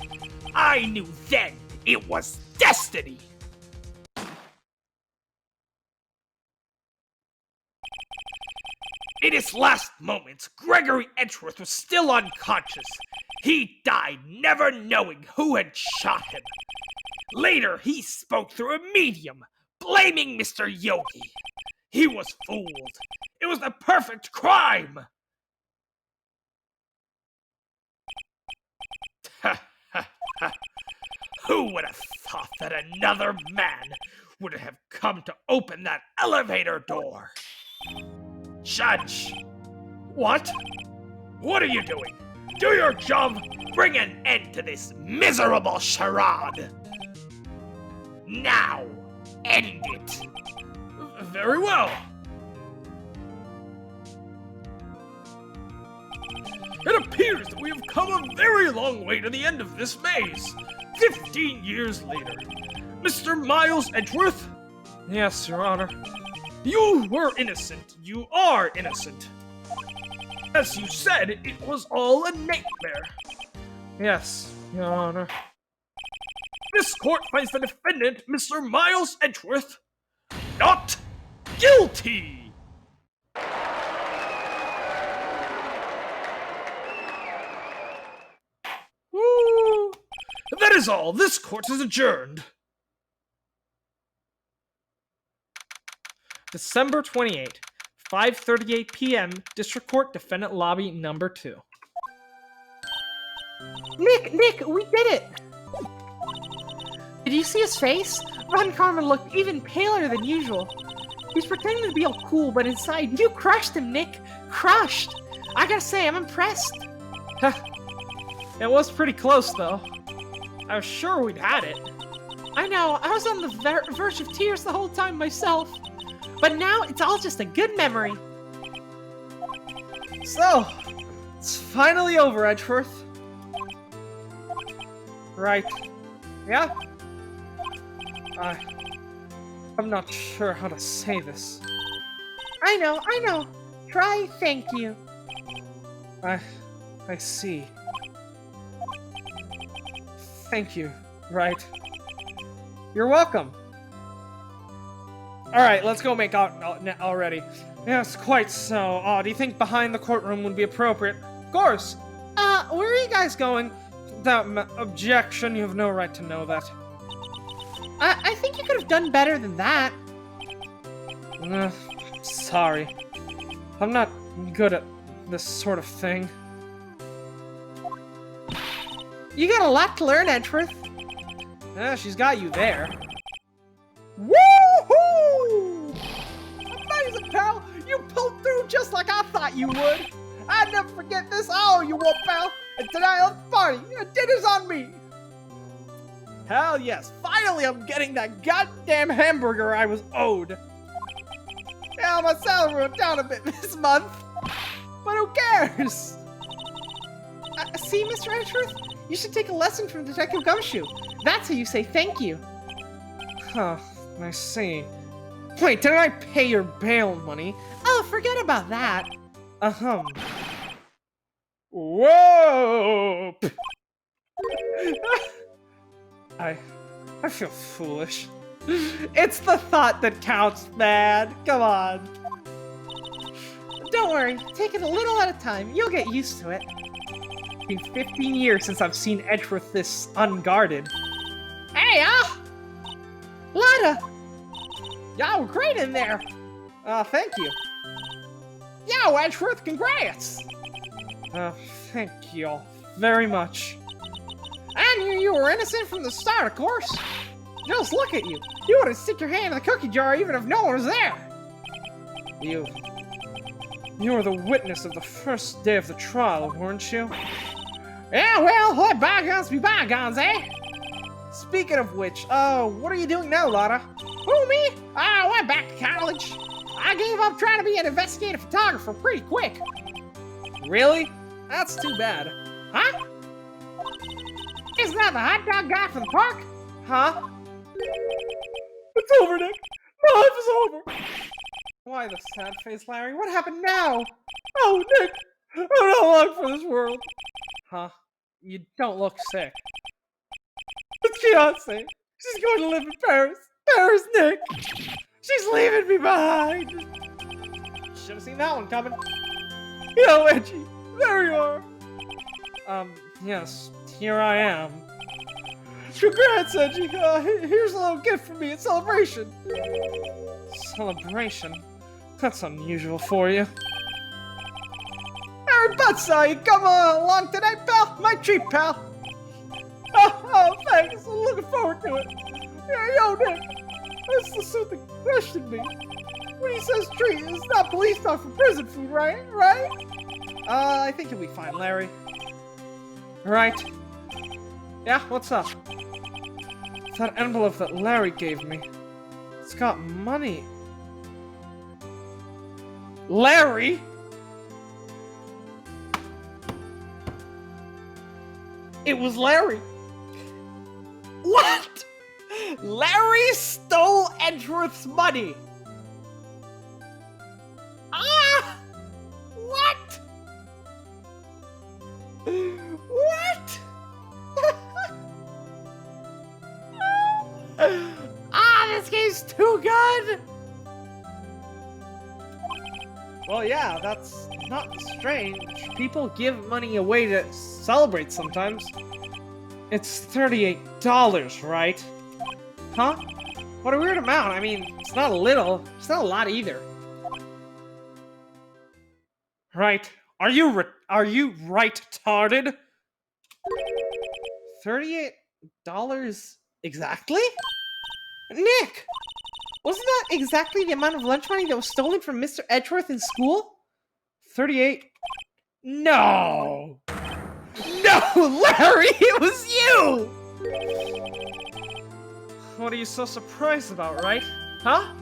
Speaker 4: I knew then it was destiny. In his last moments, Gregory Edgeworth was still unconscious. He died never knowing who had shot him. Later, he spoke through a medium, blaming Mr. Yogi. He was fooled. It was the perfect crime. Who would have thought that another man would have come to open that elevator door? Judge! What? What are you doing? Do your job! Bring an end to this miserable charade! Now! End it! Very well. It appears that we have come a very long way to the end of this maze. 15 years later. Mr. Miles Edgeworth?
Speaker 1: Yes, Your Honor.
Speaker 4: You were innocent. You are innocent. As you said, it was all a nightmare.
Speaker 1: Yes, Your Honor.
Speaker 4: This court finds the defendant, Mr. Miles Edgeworth, not guilty! Woo! That is all. This court is adjourned.
Speaker 1: December 28, 5:38 p.m., District Court, Defendant Lobby Number 2.
Speaker 3: Nick, we did it! Did you see his face? Ron Carmen looked even paler than usual. He's pretending to be all cool, but inside, you crushed him, Nick! Crushed! I gotta say, I'm impressed.
Speaker 1: It was pretty close, though. I was sure we'd had it.
Speaker 3: I know, I was on the verge of tears the whole time myself. But now, it's all just a good memory.
Speaker 1: So, it's finally over, Edgeworth. Right. Yeah? I'm not sure how to say this.
Speaker 3: I know. Try thank you.
Speaker 1: I see. Thank you, right? You're welcome. Alright, let's go make out already. Yes, quite so. Do you think behind the courtroom would be appropriate? Of course. Where are you guys going? Without objection, you have no right to know that.
Speaker 3: I think you could have done better than that.
Speaker 1: Sorry. I'm not good at this sort of thing.
Speaker 3: You got a lot to learn, Edgeworth.
Speaker 1: Yeah, she's got you there.
Speaker 3: Woohoo! Amazing, pal! You pulled through just like I thought you would. I'd never forget this. Oh, you won't, pal. And tonight on the party, dinner's on me.
Speaker 1: Hell yes! Finally, I'm getting that goddamn hamburger I was owed.
Speaker 3: Yeah, my salary went down a bit this month, but who cares? See, Mr. Edgeworth, you should take a lesson from Detective Gumshoe. That's how you say thank you.
Speaker 1: Huh, I see. Wait, didn't I pay your bail money?
Speaker 3: Oh, forget about that.
Speaker 1: Whoa! I feel foolish. It's the thought that counts, man. Come on.
Speaker 3: Don't worry, take it a little at a time. You'll get used to it. been 15 years since I've seen Edgeworth this unguarded. Hey, Lada! Y'all were great in there! Thank you. Yo, Edgeworth, congrats! Thank you all very much. I knew you were innocent from the start, of course. Just look at you. You wouldn't stick your hand in the cookie jar even if no one was there. You were the witness of the first day of the trial, weren't you? Yeah, well, let bygones be bygones, eh? Speaking of which, what are you doing now, Lada? Who, me? I went back to college. I gave up trying to be an investigative photographer pretty quick. Really? That's too bad. Huh? Isn't that the hot dog guy from the park? Huh? It's over, Nick. My life is over. Why the sad face, Larry? What happened now? Oh, Nick, I'm not long for this world. Huh? You don't look sick. It's Fiancé. She's going to live in Paris. Paris, Nick. She's leaving me behind. Should have seen that one coming. Yo, Edgy, there you are. Yes, here I am. Congrats, Edgy. Here's a little gift from me in celebration. Celebration? That's unusual for you. Aaron Butts saw you come along tonight, pal. My treat, pal. Oh, thanks. I'm looking forward to it. Yeah, yo, Nick. That's the suit that questioned me. When he says treat, it's not police talk for prison food, right? Right? I think you'll be fine, Larry. Right. Yeah, what's up? That envelope that Larry gave me. It's got money. Larry? It was Larry. What? Larry stole Edgeworth's money. Ah! What? What? This game's too good! Well, yeah, that's not strange. People give money away to celebrate sometimes. It's $38, right? Huh? What a weird amount. I mean, it's not a little. It's not a lot either. Right. Are you right-tarded? $38 exactly? Nick! Wasn't that exactly the amount of lunch money that was stolen from Mr. Edgeworth in school? 38? No! No, Larry! It was you! What are you so surprised about, right? Huh?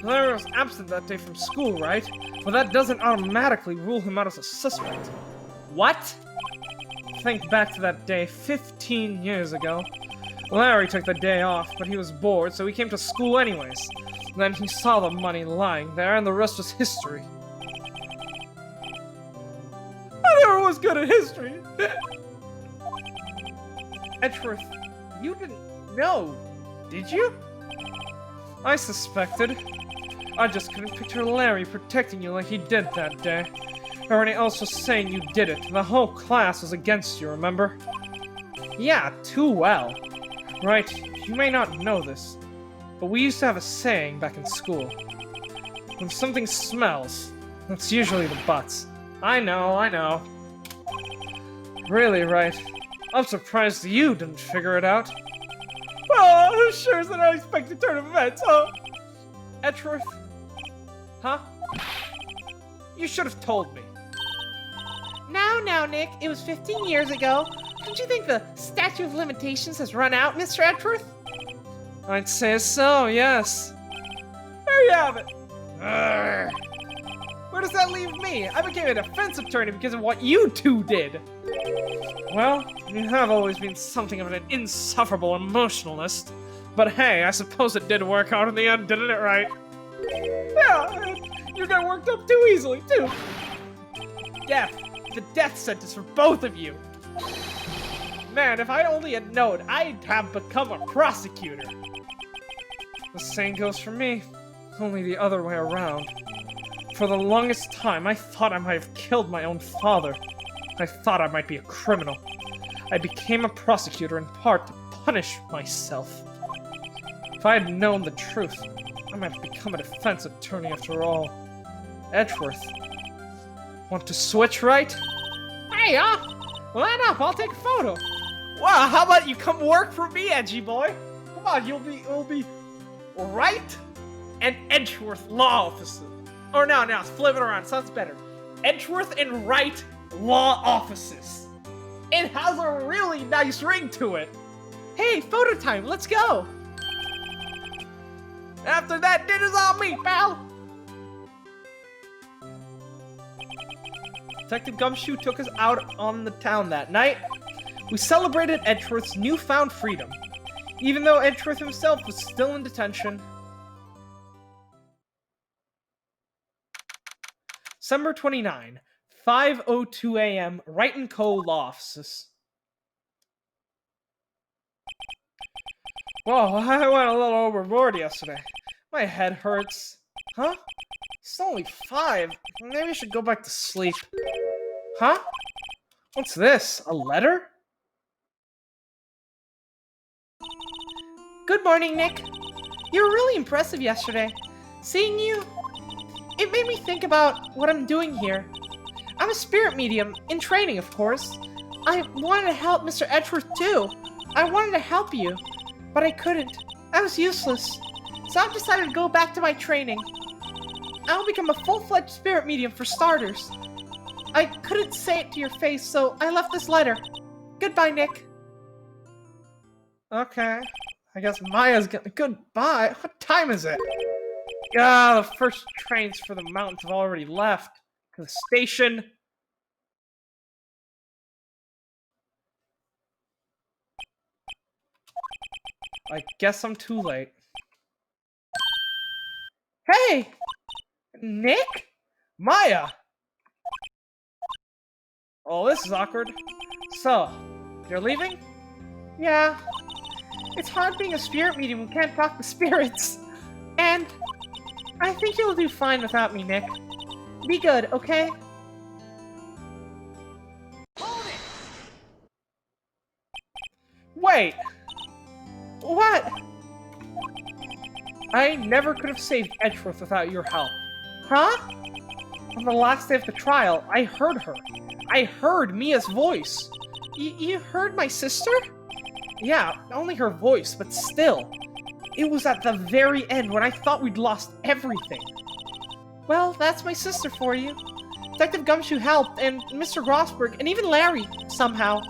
Speaker 3: Larry was absent that day from school, right? Well, that doesn't automatically rule him out as a suspect. What? Think back to that day 15 years ago. Larry took the day off, but he was bored, so he came to school anyways. Then he saw the money lying there, and the rest was history. I never was good at history! Edgeworth, you didn't know, did you? I suspected. I just couldn't picture Larry protecting you like he did that day. Everyone else was saying you did it. The whole class was against you, remember? Yeah, too well. Right, you may not know this, but we used to have a saying back in school. When something smells, that's usually the butts. I know. Really, right. I'm surprised you didn't figure it out. Oh, sure is an unexpected turn of events, huh? Edgeworth? Huh? You should have told me. Now, Nick, it was 15 years ago. Don't you think the statute of limitations has run out, Mr. Edgeworth? I'd say so, yes. There you have it. Urgh. Where does that leave me? I became a defense attorney because of what you two did. Well, you have always been something of an insufferable emotionalist. But hey, I suppose it did work out in the end, didn't it, right? Yeah, you got worked up too easily, too. Death. The death sentence for both of you. Man, if I only had known, I'd have become a prosecutor. The same goes for me, only the other way around. For the longest time, I thought I might have killed my own father. I thought I might be a criminal. I became a prosecutor in part to punish myself. If I had known the truth, I might have become a defense attorney after all. Edgeworth. Want to switch, right?
Speaker 1: Hey, line up, I'll take a photo. Wow, how about you come work for me, Edgy boy? Come on, you'll be Wright and Edgeworth law officer. Or no, flip it around, sounds better. Edgeworth and Wright law offices. It has a really nice ring to it.
Speaker 3: Hey, photo time, let's go!
Speaker 1: After that, dinner's on me, pal! Detective Gumshoe took us out on the town that night. We celebrated Edgeworth's newfound freedom, even though Edgeworth himself was still in detention. December 29, 5:02 a.m., Wright & Co. Law Offices. Whoa, I went a little overboard yesterday. My head hurts. Huh? It's only 5. Maybe I should go back to sleep. Huh? What's this? A letter?
Speaker 3: Good morning, Nick. You were really impressive yesterday. Seeing you, it made me think about what I'm doing here. I'm a spirit medium, in training, of course. I wanted to help Mr. Edgeworth, too. I wanted to help you, but I couldn't. I was useless. So I've decided to go back to my training. I'll become a full-fledged spirit medium for starters. I couldn't say it to your face, so I left this letter. Goodbye, Nick.
Speaker 1: Okay. I guess Maya's gonna... Goodbye? What time is it? Ah, the first trains for the mountains have already left. To the station. I guess I'm too late.
Speaker 3: Hey! Nick?
Speaker 1: Maya! Oh, this is awkward. So, you're leaving?
Speaker 3: Yeah. It's hard being a spirit medium who can't talk to spirits. And I think you'll do fine without me, Nick. Be good, okay?
Speaker 1: Wait!
Speaker 3: What?
Speaker 1: I never could have saved Edgeworth without your help.
Speaker 3: Huh?
Speaker 1: On the last day of the trial, I heard her. I heard Mia's voice.
Speaker 3: You heard my sister?
Speaker 1: Yeah, only her voice, but still. It was at the very end when I thought we'd lost everything.
Speaker 3: Well, that's my sister for you. Detective Gumshoe helped, and Mr. Rossberg, and even Larry, somehow.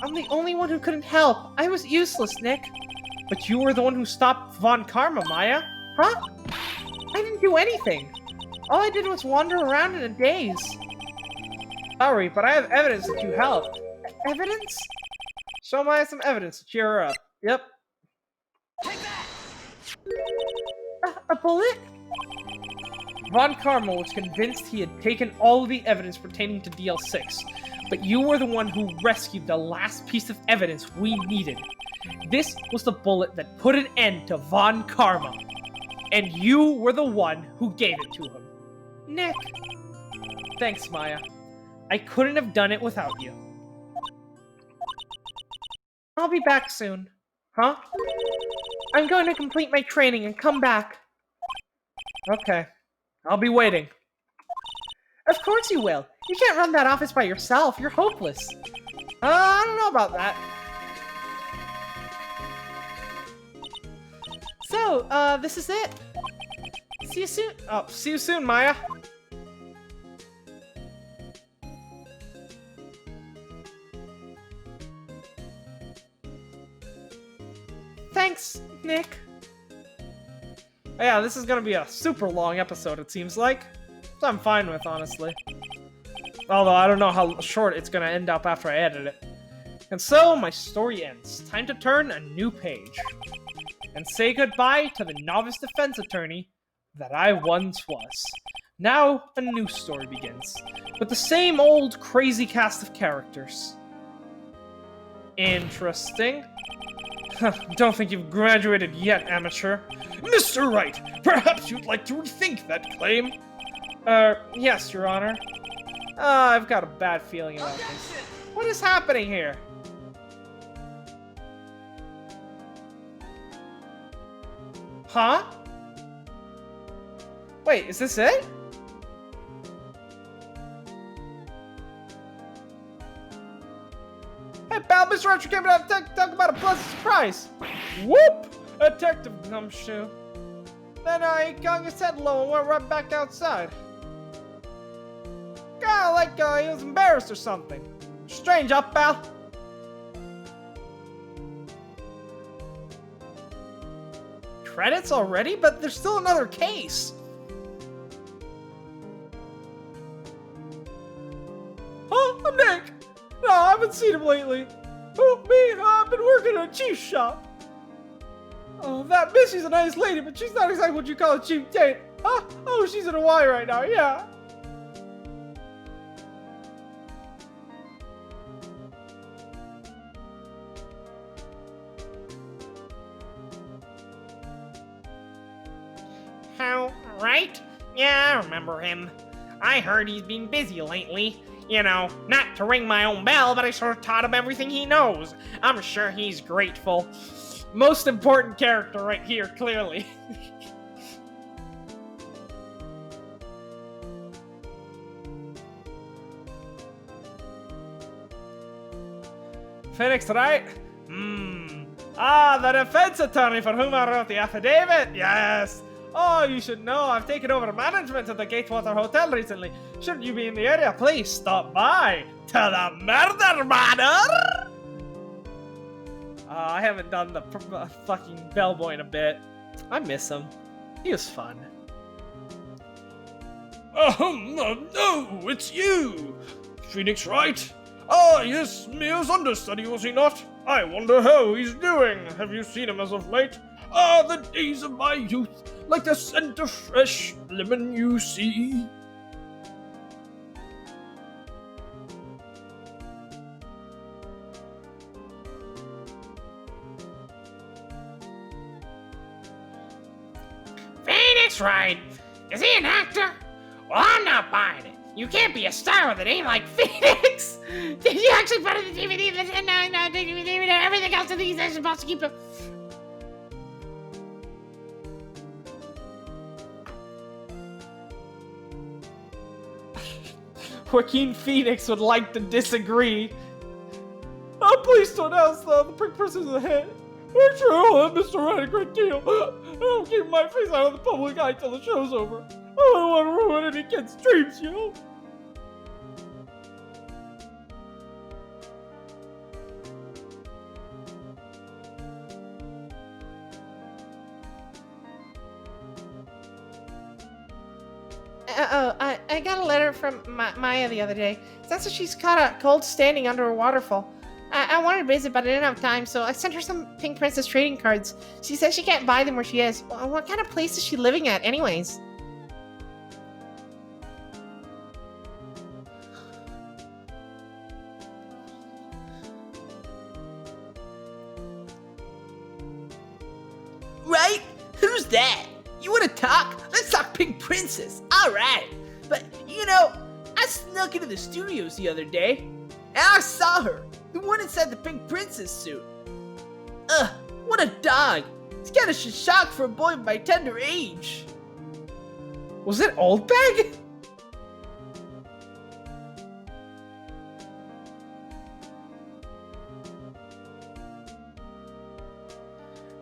Speaker 3: I'm the only one who couldn't help. I was useless, Nick.
Speaker 1: But you were the one who stopped Von Karma, Maya.
Speaker 3: Huh? I didn't do anything. All I did was wander around in a daze.
Speaker 1: Sorry, but I have evidence that you helped.
Speaker 3: Evidence?
Speaker 1: Show Maya some evidence to cheer her up. Yep.
Speaker 3: A bullet?
Speaker 1: Von Karma was convinced he had taken all of the evidence pertaining to DL6, but you were the one who rescued the last piece of evidence we needed. This was the bullet that put an end to Von Karma, and you were the one who gave it to him.
Speaker 3: Nick.
Speaker 1: Thanks, Maya. I couldn't have done it without you.
Speaker 3: I'll be back soon.
Speaker 1: Huh?
Speaker 3: I'm going to complete my training and come back.
Speaker 1: Okay. I'll be waiting.
Speaker 3: Of course you will. You can't run that office by yourself. You're hopeless.
Speaker 1: I don't know about that.
Speaker 3: So, this is it. See you soon.
Speaker 1: Oh, see you soon, Maya.
Speaker 3: Thanks, Nick.
Speaker 1: Yeah, this is gonna be a super long episode, it seems like. Which I'm fine with, honestly. Although, I don't know how short it's gonna end up after I edit it. And so, my story ends. Time to turn a new page. And say goodbye to the novice defense attorney that I once was. Now, a new story begins. With the same old crazy cast of characters. Interesting. Don't think you've graduated yet, amateur.
Speaker 4: Mr. Wright, perhaps you'd like to rethink that claim?
Speaker 1: Yes, Your Honor. I've got a bad feeling about this. What is happening here? Huh? Wait, is this it? Hey, pal, Mr. Archer came to talk about a pleasant surprise. Whoop! A detective gumshoe. Then he hung his head low and went right back outside. Kinda like he was embarrassed or something. Strange, huh, pal? Credits already? But there's still another case. Huh? I'm Nick. No, I haven't seen him lately. Oh, me? I've been working at a cheese shop. Oh, that Missy's a nice lady, but she's not exactly what you call a cheap date. Huh? Oh, she's in Hawaii right now, yeah.
Speaker 2: How, right? Yeah, I remember him. I heard he's been busy lately. You know, not to ring my own bell, but I sort of taught him everything he knows. I'm sure he's grateful. Most important character right here, clearly.
Speaker 1: Phoenix Wright? Ah, the defense attorney for whom I wrote the affidavit? Yes. Oh, you should know I've taken over the management of the Gatewater Hotel recently. Shouldn't you be in the area? Please stop by to the murder manor. I haven't done the fucking bellboy in a bit. I miss him. He was fun.
Speaker 4: No, it's you! Phoenix Wright? Ah, yes, Mia's understudy, was he not? I wonder how he's doing. Have you seen him as of late? Ah, the days of my youth, like the scent of fresh lemon you see.
Speaker 2: Phoenix Wright? Is he an actor? Well, I'm not buying it. You can't be a star with a name like Phoenix! Did you actually put in the DVD? No, DVD, everything else in these are supposed to keep it.
Speaker 1: Joaquin Phoenix would like to disagree. I'm pleased to announce the Pink Princess is a hit. I'm sure I'll have Mr. Wright a great deal. I don't keep my face out of the public eye till the show's over. I don't want to ruin any kid's dreams, you know?
Speaker 3: I got a letter from Maya the other day. Says that she's caught a cold standing under a waterfall. I wanted to visit, but I didn't have time, so I sent her some Pink Princess trading cards. She says she can't buy them where she is. Well, what kind of place is she living at, anyways?
Speaker 5: Right? Who's that? You wanna talk? Let's talk Pink Princess. Alright. But, you know, I snuck into the studios the other day, and I saw her. The one inside the Pink Princess suit. Ugh, what a dog. It's kind of shock for a boy of my tender age.
Speaker 1: Was it Old Bag?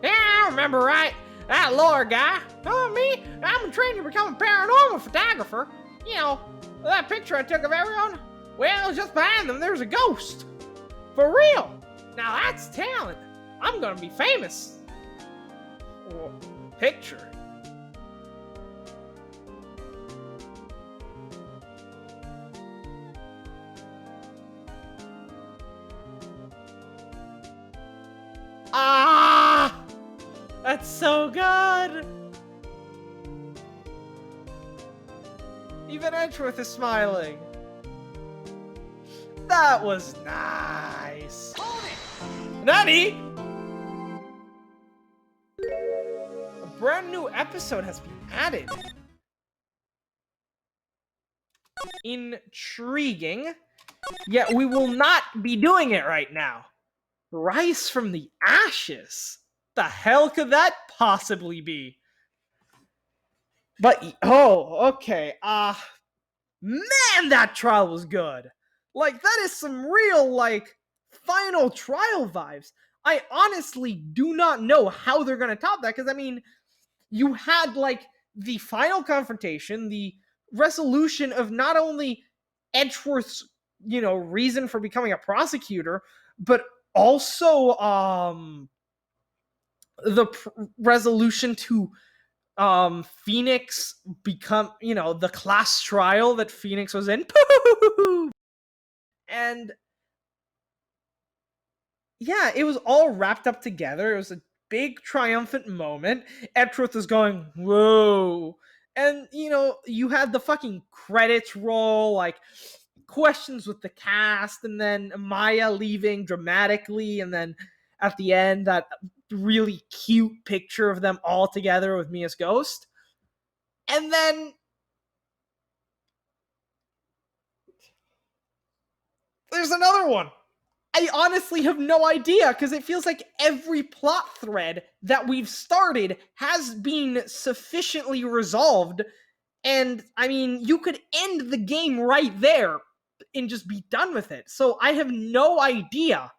Speaker 2: Yeah, I remember right. That lawyer guy. Oh, me? I'm trained to become a paranormal photographer. You know, that picture I took of everyone? Well, just behind them, there's a ghost. For real. Now that's talent. I'm gonna be famous.
Speaker 1: Or picture? Ah! That's so good! Even Edgeworth is smiling. That was nice. Nani? A brand new episode has been added. intriguing. Yet we will not be doing it right now. Rise from the ashes. The hell could that possibly be? But okay. Man, that trial was good. Like, that is some real, like, final trial vibes. I honestly do not know how they're gonna top that, because I mean, you had like the final confrontation, the resolution of not only Edgeworth's, reason for becoming a prosecutor, but also the resolution to Phoenix become, the class trial that Phoenix was in. And yeah, it was all wrapped up together. It was a big triumphant moment. Edgeworth was going, whoa. And, you had the fucking credits roll, like questions with the cast, and then Maya leaving dramatically, and then at the end, that really cute picture of them all together with Mia's ghost. And then there's another one. I honestly have no idea, because it feels like every plot thread that we've started has been sufficiently resolved. And, I mean, you could end the game right there and just be done with it. So I have no idea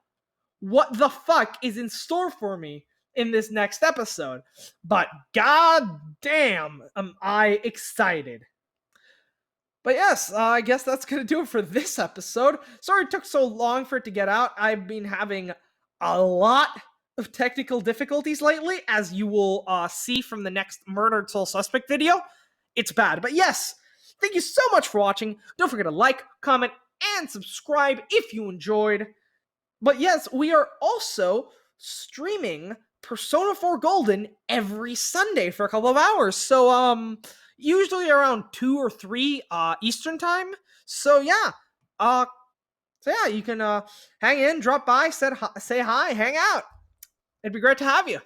Speaker 1: what the fuck is in store for me in this next episode. But god damn, am I excited. But yes, I guess that's going to do it for this episode. Sorry it took so long for it to get out. I've been having a lot of technical difficulties lately, as you will see from the next Murdered Soul Suspect video. It's bad. But yes, thank you so much for watching. Don't forget to like, comment, and subscribe if you enjoyed. But yes, we are also streaming Persona 4 Golden every Sunday for a couple of hours. So, usually around 2 or 3 Eastern time. So yeah, you can hang in, drop by, say hi, hang out. It'd be great to have you.